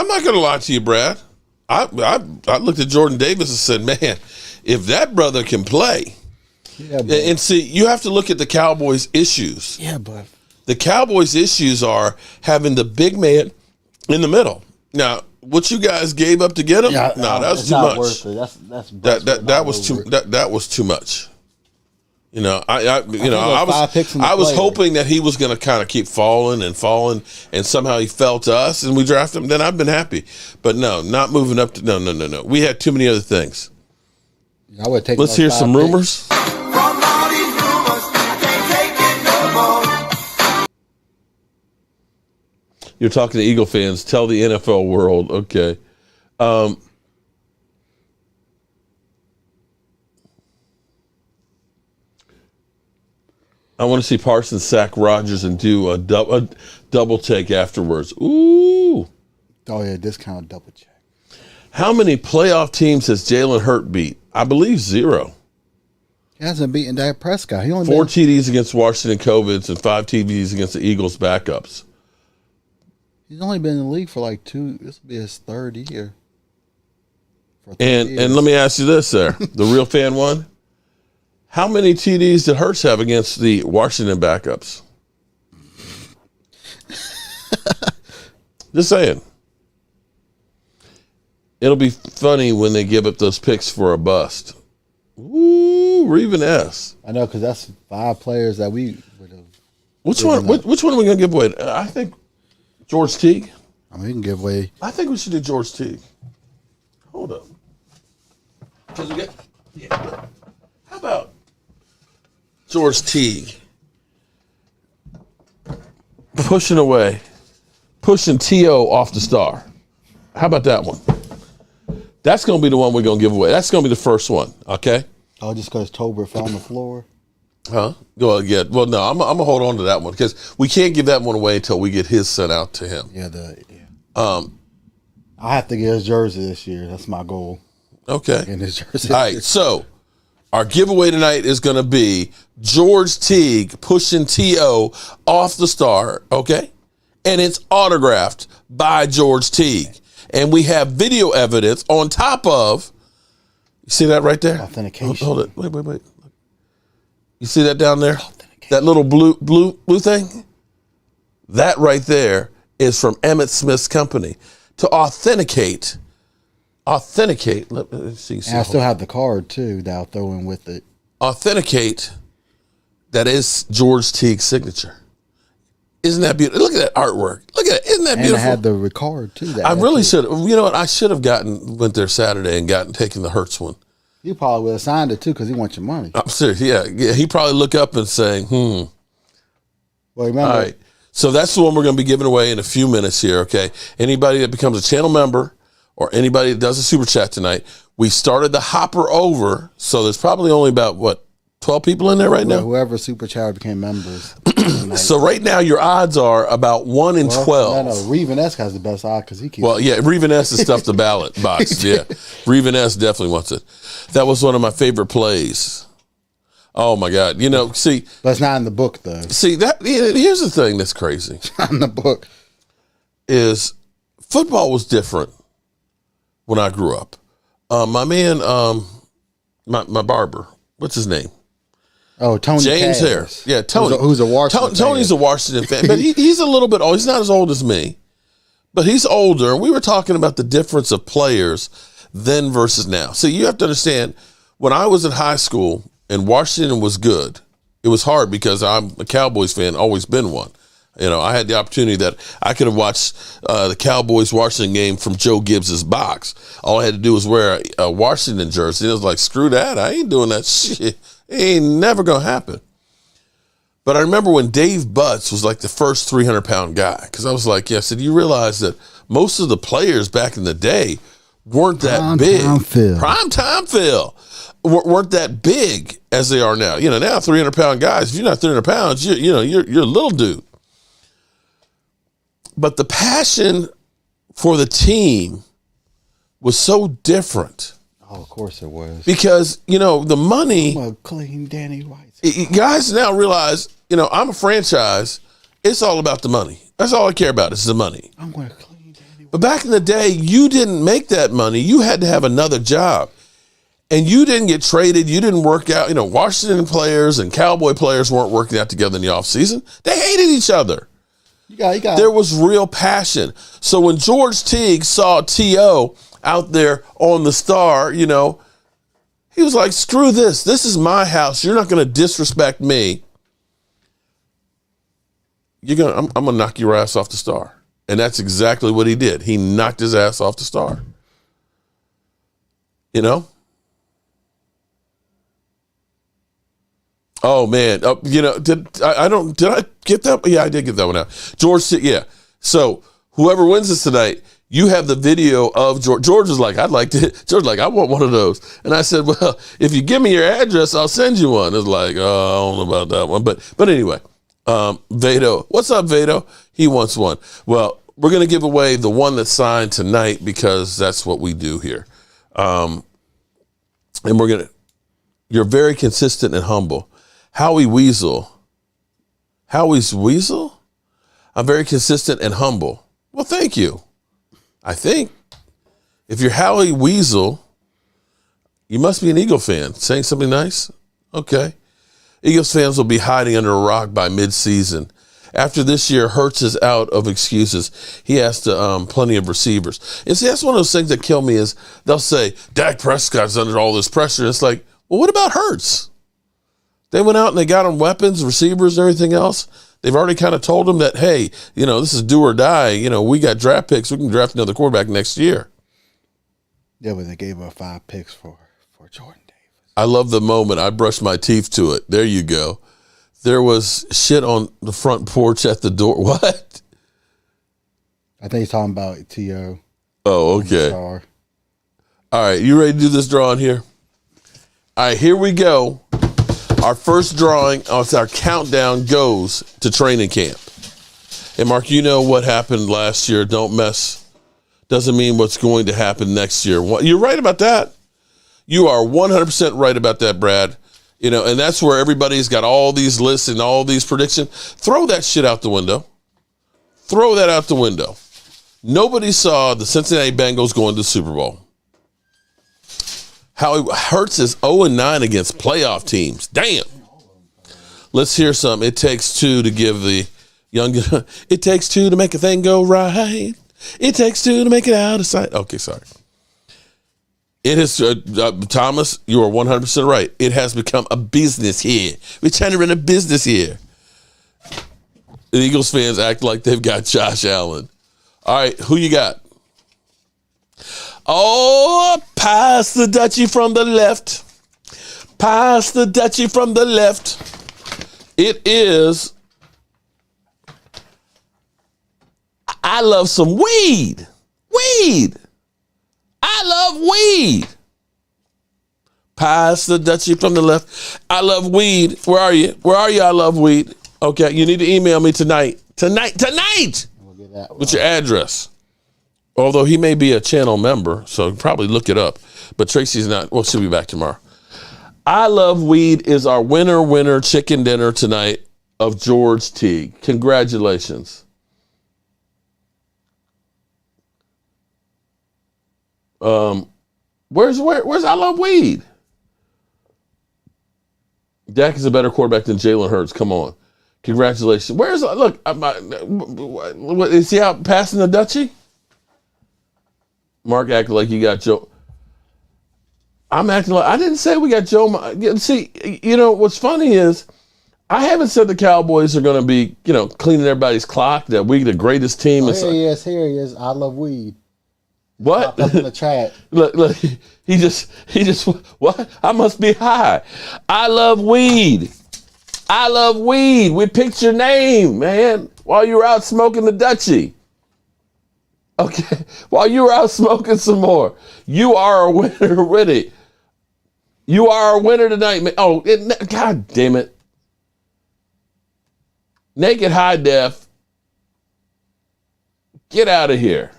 not going to lie to you, Brad. I looked at Jordan Davis and said, man, if that brother can play. Yeah, and see, you have to look at the Cowboys' issues. Yeah, but the Cowboys' issues are having the big man in the middle. Now, what you guys gave up to get him? Yeah, no, that was too not much. Worth it. That was too much. You know, I was hoping that he was going to kind of keep falling, and somehow he fell to us, and we drafted him. Then I've been happy, but no, not moving up to no. We had too many other things. I would take. Let's hear some rumors. You're talking to Eagle fans. Tell the NFL world. Okay. I want to see Parsons sack Rodgers and do a double take afterwards. Ooh. Oh, yeah, discount double check. How many playoff teams has Jalen Hurts beat? I believe 0. He hasn't beaten Dak Prescott. He only 4 TDs against Washington COVIDs and 5 TDs against the Eagles backups. He's only been in the league for like 2. This will be his 3rd year. And let me ask you this, there, the real fan one. How many TDs did Hurts have against the Washington backups? Just saying. It'll be funny when they give up those picks for a bust. Ooh, Reven S. I know, because that's 5 players that we would have. Which one are we going to give away? I think George Teague. I mean, we can give away. I think we should do George Teague. Hold up. Because we got. How about George Teague pushing T.O. off the star? How about that one? That's going to be the one we're going to give away. That's going to be the first one, okay? Oh, just because Tolbert fell on the floor? Huh? Well, yeah. Well, no, I'm going to hold on to that one because we can't give that one away until we get his sent out to him. Yeah. I have to get his jersey this year. That's my goal. Okay. Getting his jersey. All right, so our giveaway tonight is going to be George Teague pushing T.O. off the star, okay? And it's autographed by George Teague. And we have video evidence on top of, you see that right there? Authentication. Hold it. Wait. You see that down there? That little blue thing? That right there is from Emmitt Smith's company. To authenticate. Let me see. And I still have the card, too, that I'll throw in with it. Authenticate. That is George Teague's signature. Isn't that beautiful? Look at that artwork. Look at it. Isn't that beautiful? And I had the card, too. I really should have. You know what? I should have went there Saturday and taken the Hurts one. You probably would have signed it, too, because he wants your money. I'm serious. Yeah. He probably look up and say, Well, remember. All right. So that's the one we're going to be giving away in a few minutes here, okay? Anybody that becomes a channel member or anybody that does a super chat tonight, we started the hopper over, so there's probably only about, 12 people in there right now? Whoever super chat became members. So right now your odds are about 1 in 12. No, Reven S has the best odds because he keeps. Well, yeah, Reven S has stuffed the ballot box. Yeah, Reven S definitely wants it. That was one of my favorite plays. Oh my God! See, but it's not in the book though. See that? Here's the thing that's crazy. Not in the book. Is football was different when I grew up. My man, my barber, what's his name? Oh, Tony James Cass. Harris. Yeah, Tony. Who's a Washington fan. Tony's a Washington fan, but he's a little bit old. He's not as old as me, but he's older. And we were talking about the difference of players then versus now. So you have to understand, when I was in high school and Washington was good, it was hard because I'm a Cowboys fan, always been one. I had the opportunity that I could have watched the Cowboys-Washington game from Joe Gibbs's box. All I had to do was wear a Washington jersey. And it was like, screw that. I ain't doing that shit. It ain't never going to happen. But I remember when Dave Butts was like the first 300-pound guy, because I was like, I said, you realize that most of the players back in the day weren't that big. Primetime Phil. Weren't that big as they are now. Now 300-pound guys, if you're not 300 pounds, you're a little dude. But the passion for the team was so different. Oh, of course it was. Because, the money. I'm a clean Danny White. Guys now realize, I'm a franchise. It's all about the money. That's all I care about is the money. I'm going to clean Danny But back in the day, you didn't make that money. You had to have another job. And you didn't get traded. You didn't work out. Washington players and Cowboy players weren't working out together in the offseason. They hated each other. There was real passion. So when George Teague saw T.O. out there on the Star, he was like, screw this. This is my house. You're not going to disrespect me. I'm going to knock your ass off the Star. And that's exactly what he did. He knocked his ass off the Star. Oh man, did I get that? Yeah, I did get that one out. George, yeah. So whoever wins this tonight, you have the video of George. George was like, George was like, I want one of those. And I said, well, if you give me your address, I'll send you one. It's like, oh, I don't know about that one. But anyway, Vado. What's up, Vado? He wants one. Well, we're going to give away the one that's signed tonight because that's what we do here. And you're very consistent and humble. Howie Weasel. Howie's Weasel? I'm very consistent and humble. Well, thank you. I think if you're Howie Weasel, you must be an Eagle fan. Saying something nice? Okay. Eagles fans will be hiding under a rock by midseason. After this year, Hurts is out of excuses. He has to plenty of receivers. And see, that's one of those things that kill me is they'll say, Dak Prescott's under all this pressure. And it's like, well, what about Hurts? They went out and they got him weapons, receivers, and everything else. They've already kind of told him that, hey, this is do or die. We got draft picks. We can draft another quarterback next year. Yeah, but they gave up 5 picks for Jordan Davis. I love the moment. I brushed my teeth to it. There you go. There was shit on the front porch at the door. What? I think he's talking about T.O. Oh, okay. All right, you ready to do this drawing here? All right, here we go. Our first drawing, it's our countdown, goes to training camp. And Mark, you know what happened last year. Don't mess. Doesn't mean what's going to happen next year. You're right about that. You are 100% right about that, Brad. And that's where everybody's got all these lists and all these predictions. Throw that shit out the window. Throw that out the window. Nobody saw the Cincinnati Bengals going to the Super Bowl. How Hurts is 0-9 against playoff teams. Damn. Let's hear some. It takes two to give the young. It takes two to make a thing go right. It takes two to make it out of sight. Okay, sorry. It is, Thomas, you are 100% right. It has become a business here. We're trying to run a business here. The Eagles fans act like they've got Josh Allen. All right, who you got? Oh, pass the Dutchie from the left. Pass the Dutchie from the left. It is, I love some weed. Weed. I love weed. Pass the Dutchie from the left. I love weed. Where are you? Where are you? I love weed. Okay, you need to email me tonight. Tonight. What's your address? Although he may be a channel member, so probably look it up. But Tracy's not. Well, she'll be back tomorrow. I Love Weed is our winner chicken dinner tonight of George Teague. Congratulations. Where's I Love Weed? Dak is a better quarterback than Jalen Hurts. Come on. Congratulations. Is he out passing the Dutchie? Mark acted like you got Joe. I'm acting like I didn't say we got Joe. See, what's funny is I haven't said the Cowboys are going to be, cleaning everybody's clock, that we the greatest team. Here he is. I love weed. What? Up in the chat. Look, he just, what? I must be high. I love weed. I love weed. We picked your name, man, while you were out smoking the Dutchie. Okay, while you were out smoking some more. You are a winner, Riddy. You are a winner tonight, man. Oh, God damn it. Naked High Def. Get out of here.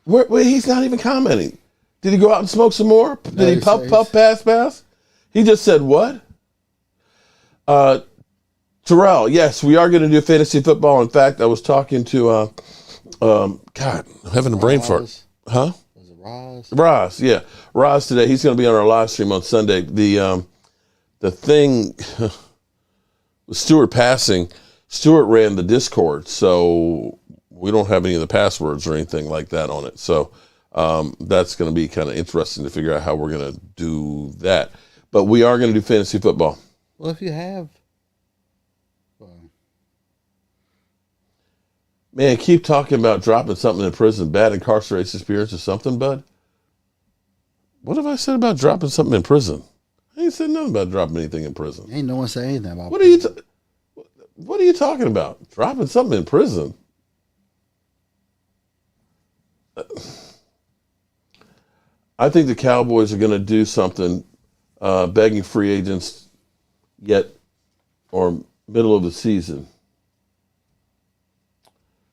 Where he's not even commenting. Did he go out and smoke some more? Did he puff, pass? He just said what? Terrell, yes, we are going to do fantasy football. In fact, I was talking to, God, I'm having a brain fart. Huh? Was it Roz? Roz, yeah. Roz today. He's going to be on our live stream on Sunday. The thing with Stewart passing, Stewart ran the Discord, so we don't have any of the passwords or anything like that on it. So that's going to be kind of interesting to figure out how we're going to do that. But we are going to do fantasy football. Well, if you have. Man, keep talking about dropping something in prison, bad incarceration experience or something, bud. What have I said about dropping something in prison? I ain't said nothing about dropping anything in prison. Ain't no one saying anything about What are you talking about? Dropping something in prison? I think the Cowboys are going to do something, begging free agents yet or middle of the season.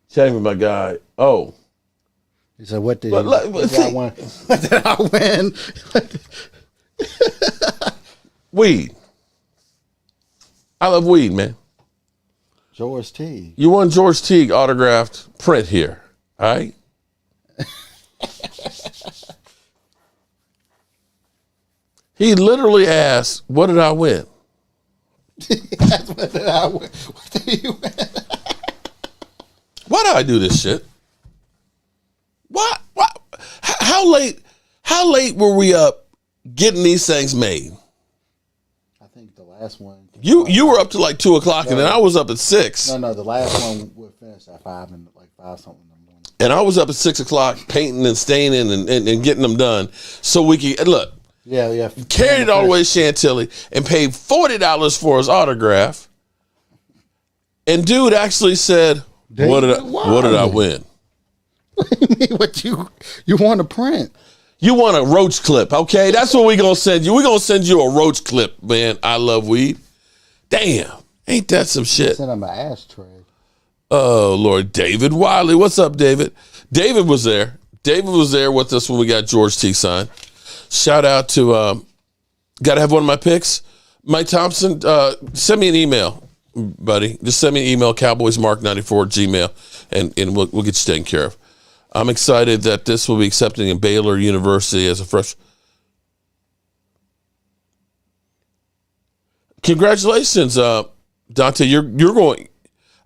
Chatting with my guy. Oh. He said, what did I win? What did I win? Weed. I love weed, man. George Teague. You want George Teague autographed print here, all right? He literally asked, what did I win? What did I win? What did you win? Why do I do this shit? What? How late were we up getting these things made? I think the last one. You were up to like 2:00, and then I was up at 6. No, the last one we finished at 5 and like 5 something in the morning. And I was up at 6:00 painting and staining and getting them done so we could look. Yeah. Carried it all the way to Chantilly and paid $40 for his autograph. And dude actually said, What did I win? What you want to print? You want a roach clip, okay? That's what we're going to send you. We're going to send you a roach clip, man. I love weed. Damn. Ain't that some shit? Send him an ashtray. Oh, Lord. David Wiley. What's up, David? David was there. David was there with us when we got George T signed. Shout out to, got to have one of my picks. Mike Thompson, send me an email, buddy. Just send me an email, cowboysmark94@gmail, and we'll get you taken care of. I'm excited that this will be accepted in Baylor University as a freshman. Congratulations, Dante. You're going.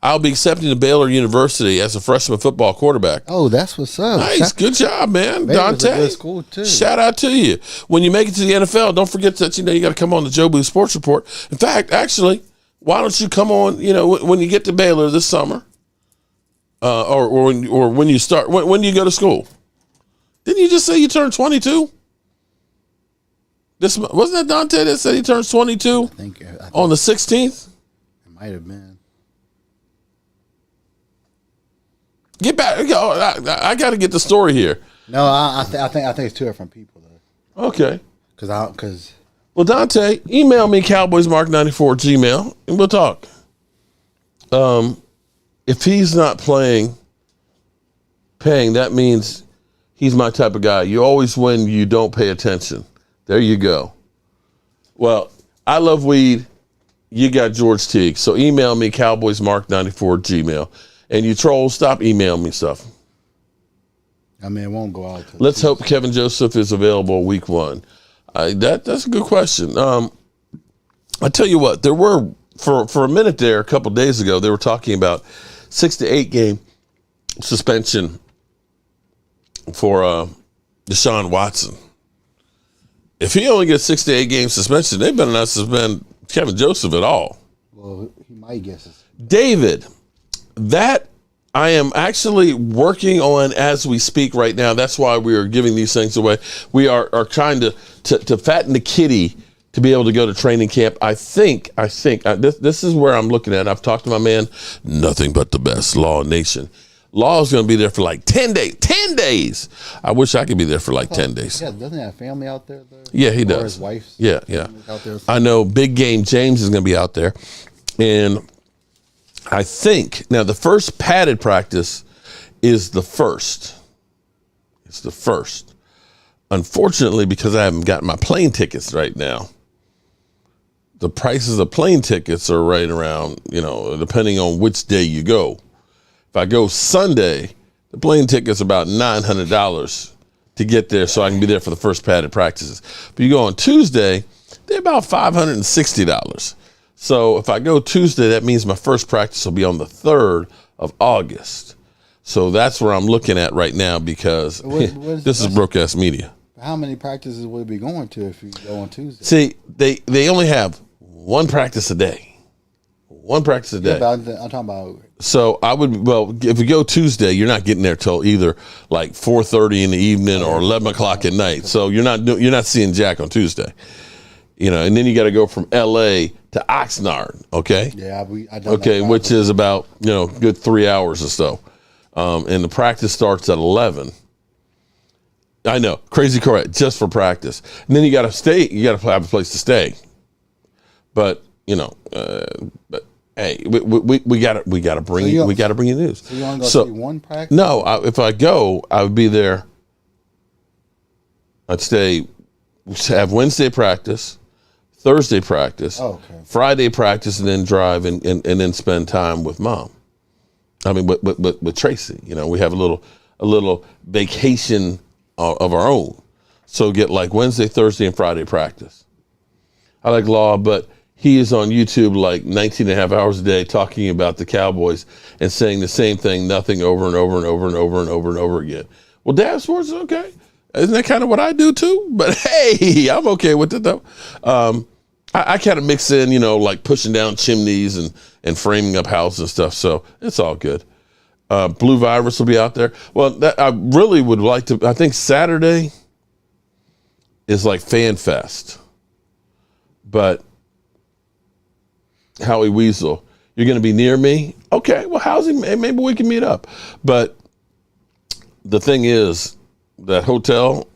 I'll be accepted to Baylor University as a freshman football quarterback. Oh, that's what's up. Nice. Good job, man. Baylor's Dante. a good school too. Shout out to you. When you make it to the NFL, don't forget that you got to come on the Jobu Sports Report. In fact, actually, why don't you come on, when you get to Baylor this summer? Or when you start, when you go to school. Didn't you just say you turned 22? Wasn't that Dante that said he turns 22 I think on the 16th? It might have been. Get back. I got to get the story here. No, I think it's 2 different people though. Okay. Because well, Dante, email me cowboysmark94@gmail and we'll talk. If he's not paying, that means he's my type of guy. You always win, you don't pay attention. There you go. Well, I love weed. You got George Teague. So email me, cowboysmark94@gmail. And you trolls, stop emailing me stuff. I mean, it won't go out. Let's hope Kevin Joseph is available week 1. That's a good question. I tell you what, there were, for a minute there, a couple days ago, they were talking about 6 to 8 game suspension for Deshaun Watson. If he only gets 6 to 8 game suspension, they better not suspend Kevin Joseph at all. Well, he might get suspended. David, that I am actually working on as we speak right now. That's why we are giving these things away. We are trying to fatten the kitty to be able to go to training camp. I think this is where I'm looking at. I've talked to my man, nothing but the best, Law Nation. Law is going to be there for like 10 days. 10 days. I wish I could be there for like 10 days. Yeah, doesn't he have family out there though? Yeah, he or does. His wife's yeah. Out there. I know Big Game James is going to be out there. And I think, now the first padded practice is the first. It's the first. Unfortunately, because I haven't gotten my plane tickets right now, the prices of plane tickets are right around, depending on which day you go. If I go Sunday, the plane ticket's about $900 to get there so I can be there for the first padded practices. But you go on Tuesday, they're about $560. So if I go Tuesday, that means my first practice will be on the 3rd of August. So that's where I'm looking at right now because this is broadcast media. How many practices would it be going to if you go on Tuesday? See, they only have one practice a day. One practice a day. Yeah, but I'm talking about. So if we go Tuesday, you're not getting there till either like 4:30 in the evening or 11 o'clock at night. So you're not seeing Jack on Tuesday. And then you got to go from L.A. to Oxnard, okay? Yeah, I done okay, which is about good 3 hours or so, and the practice starts at 11. I know, crazy correct, just for practice, and then you got to stay. You got to have a place to stay, but hey, we got to bring you news. So you want to go see one practice? No, if I go, I would be there. I'd have Wednesday practice, Thursday practice, Friday practice, and then drive and then spend time with Mom. I mean, with Tracy. We have a little vacation of our own. So get like Wednesday, Thursday, and Friday practice. I like Law, but he is on YouTube like 19 and a half hours a day talking about the Cowboys and saying the same thing, nothing over and over and over and over and over and over again. Well, Dad Sports is okay. Isn't that kind of what I do too? But hey, I'm okay with it though. I kind of mix in, like pushing down chimneys and framing up houses and stuff. So it's all good. Blue Virus will be out there. Well, I really would like to. I think Saturday is like Fan Fest. But Howie Weasel, you're going to be near me? Okay, well, housing, maybe we can meet up. But the thing is, that hotel,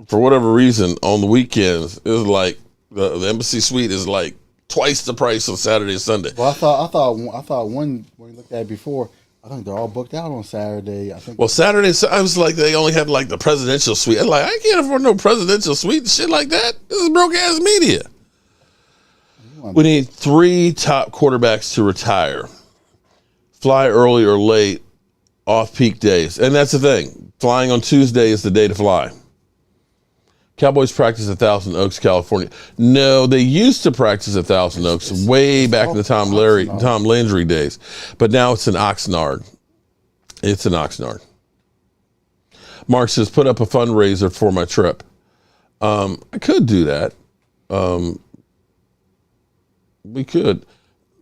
for whatever reason, on the weekends, is like the Embassy Suite is like twice the price on Saturday and Sunday. Well, I thought when we looked at it before, I think they're all booked out on Saturday. I think. Well, Saturday, I was like, they only had like the presidential suite. I'm like, I can't afford no presidential suite and shit like that. This is broke ass media. We need 3 top quarterbacks to retire. Fly early or late, off-peak days. And that's the thing. Flying on Tuesday is the day to fly. Cowboys practice at Thousand Oaks, California. No, they used to practice at Thousand Oaks way back in the Tom Landry days. But now it's in Oxnard. It's in Oxnard. Mark says, put up a fundraiser for my trip. I could do that. We could.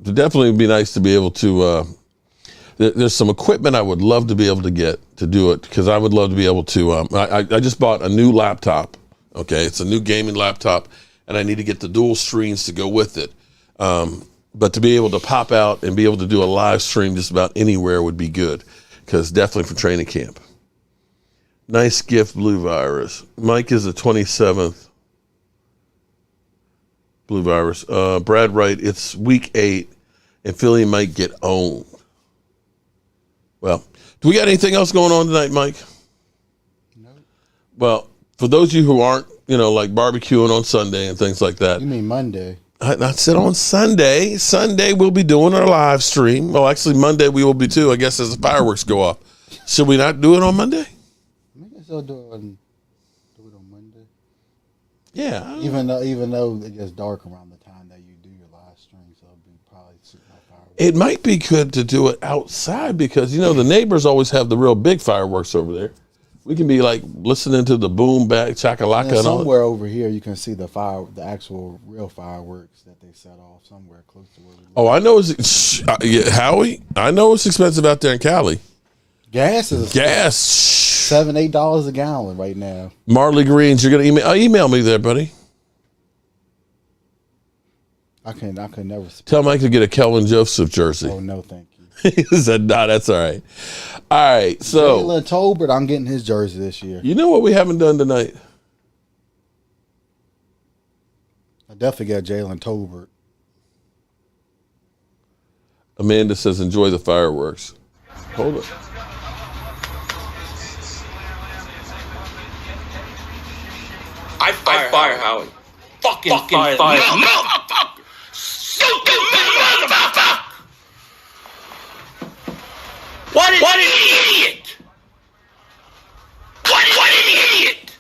It'd definitely be nice to be able to. There's some equipment I would love to be able to get to do it because I would love to be able to. I just bought a new laptop. Okay, it's a new gaming laptop, and I need to get the dual screens to go with it. But to be able to pop out and be able to do a live stream just about anywhere would be good because definitely for training camp. Nice gift, Blue Virus. Mike is the 27th. Blue Virus. Brad Wright, it's week 8, and Philly might get owned. Well, do we got anything else going on tonight, Mike? No. Well, for those of you who aren't, like barbecuing on Sunday and things like that. You mean Monday? I said on Sunday. Sunday we'll be doing our live stream. Well, actually Monday we will be too, I guess, as the fireworks go off. Should we not do it on Monday? I guess I'll do it on Monday. Yeah. Even though it gets dark around the time that you do your live stream, so it'll be probably super fireworks. It might be good to do it outside because, the neighbors always have the real big fireworks over there. We can be like listening to the boom back, chakalaka. And somewhere over here you can see the actual real fireworks that they set off somewhere close to where we live. Oh, I know Howie, I know it's expensive out there in Cali. Gas is $7-8 a gallon right now. Marley Greens, you're gonna email me there, buddy. I can never. Tell Mike to get a Kelvin Joseph jersey. Oh no, thank you. He said, "Nah, that's all right." All right, so Jalen Tolbert, I'm getting his jersey this year. You know what we haven't done tonight? I definitely got Jalen Tolbert. Amanda says, "Enjoy the fireworks." Hold it. I fire Howie. Fucking fire. What an idiot! What an idiot!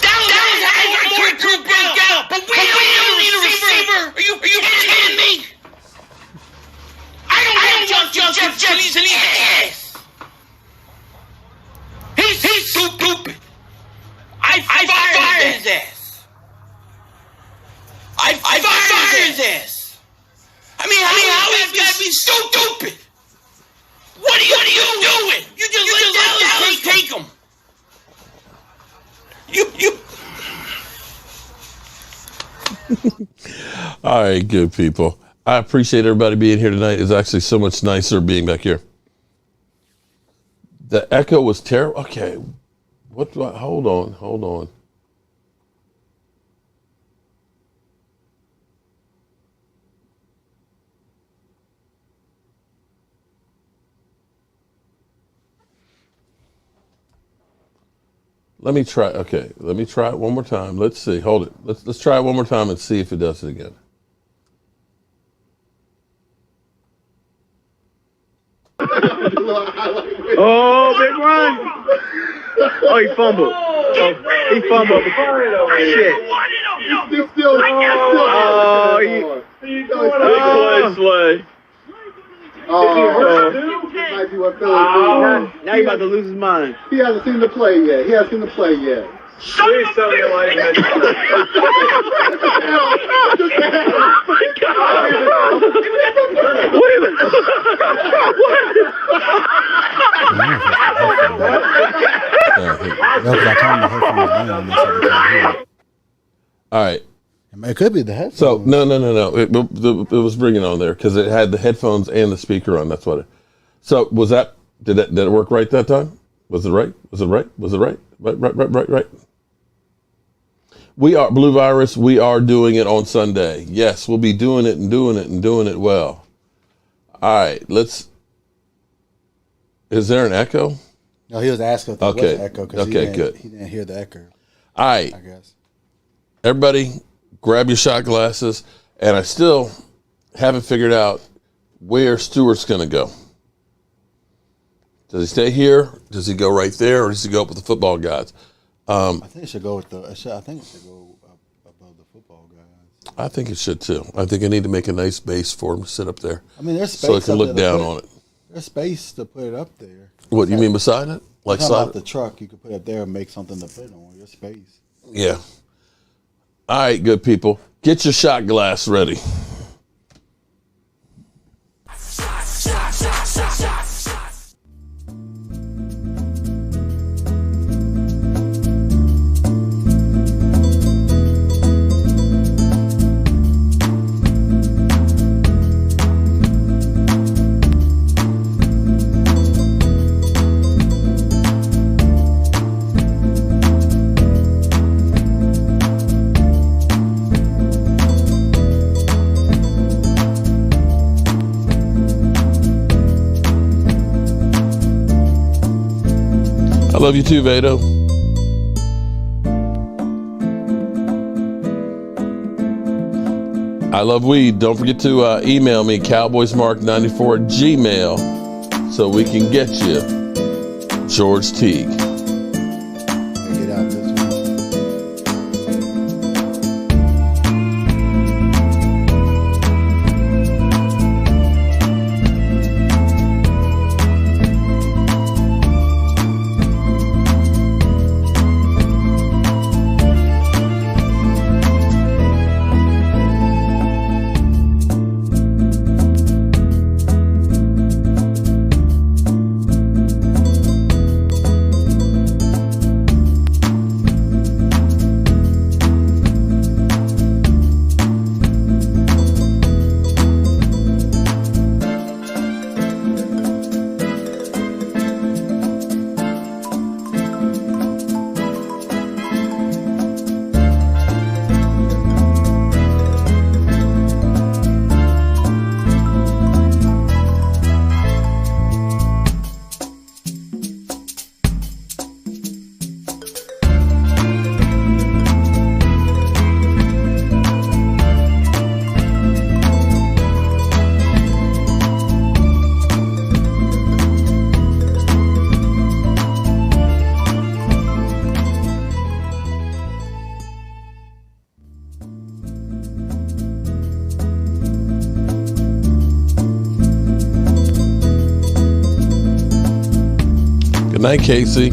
Dallas has more to break out, but we don't need a receiver. Are you kidding me? I don't want Jeff Jennings in his ass. He's stupid. I fired his ass. I fired his ass. I mean, how he's got to be stupid? What are you doing? You just let Dallas take him. You. All right, good people. I appreciate everybody being here tonight. It's actually so much nicer being back here. The echo was terrible. Okay. Hold on. Let me try it one more time. Let's see. Hold it. Let's try it one more time and see if it does it again. Oh, big run. Oh, he fumbled. He fumbled. Shit. Slay. Now he's about to lose his mind. He hasn't seen the play yet. Please tell me you're like that. All right. It could be the headphones. So no. It was bringing on there because it had the headphones and the speaker on. That's what it. So was that? Did it work right that time? Was it right? Right. We are Blue Virus. We are doing it on Sunday. Yes, we'll be doing it well. All right. Is there an echo? No, he was asking if there was an echo because good. He didn't hear the echo. All right. I guess. Everybody, grab your shot glasses, and I still haven't figured out where Stewart's going to go. Does he stay here? Does he go right there, or does he go up with the football guys? I think it should go above the football guys. I think it should too. I think I need to make a nice base for him to sit up there. I mean, there's space so he can look down on it. There's space to put it up there. What you mean beside it? Like slide the truck, you could put it up there and make something to put on. There's space. Yeah. All right, good people. Get your shot glass ready. I love you too, Vado. I love weed. Don't forget to email me, cowboysmark94@gmail.com, so we can get you George Teague. Get out this one. Good night, Casey.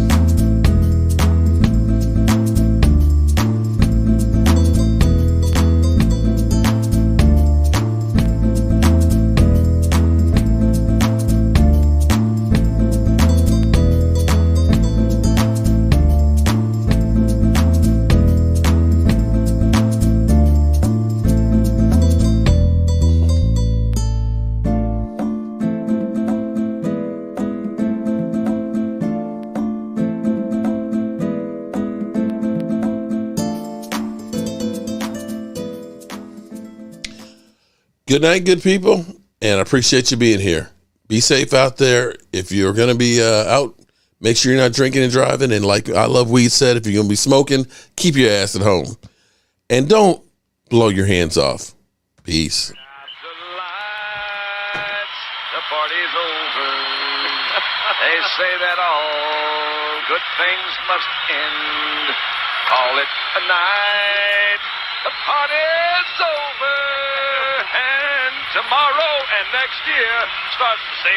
Good night, good people, and I appreciate you being here. Be safe out there. If you're going to be out, make sure you're not drinking and driving. And like I Love Weed said, if you're going to be smoking, keep your ass at home. And don't blow your hands off. Peace. The party's over. They say that all good things must end. Call it a night. The party's over. And tomorrow and next year starts the same.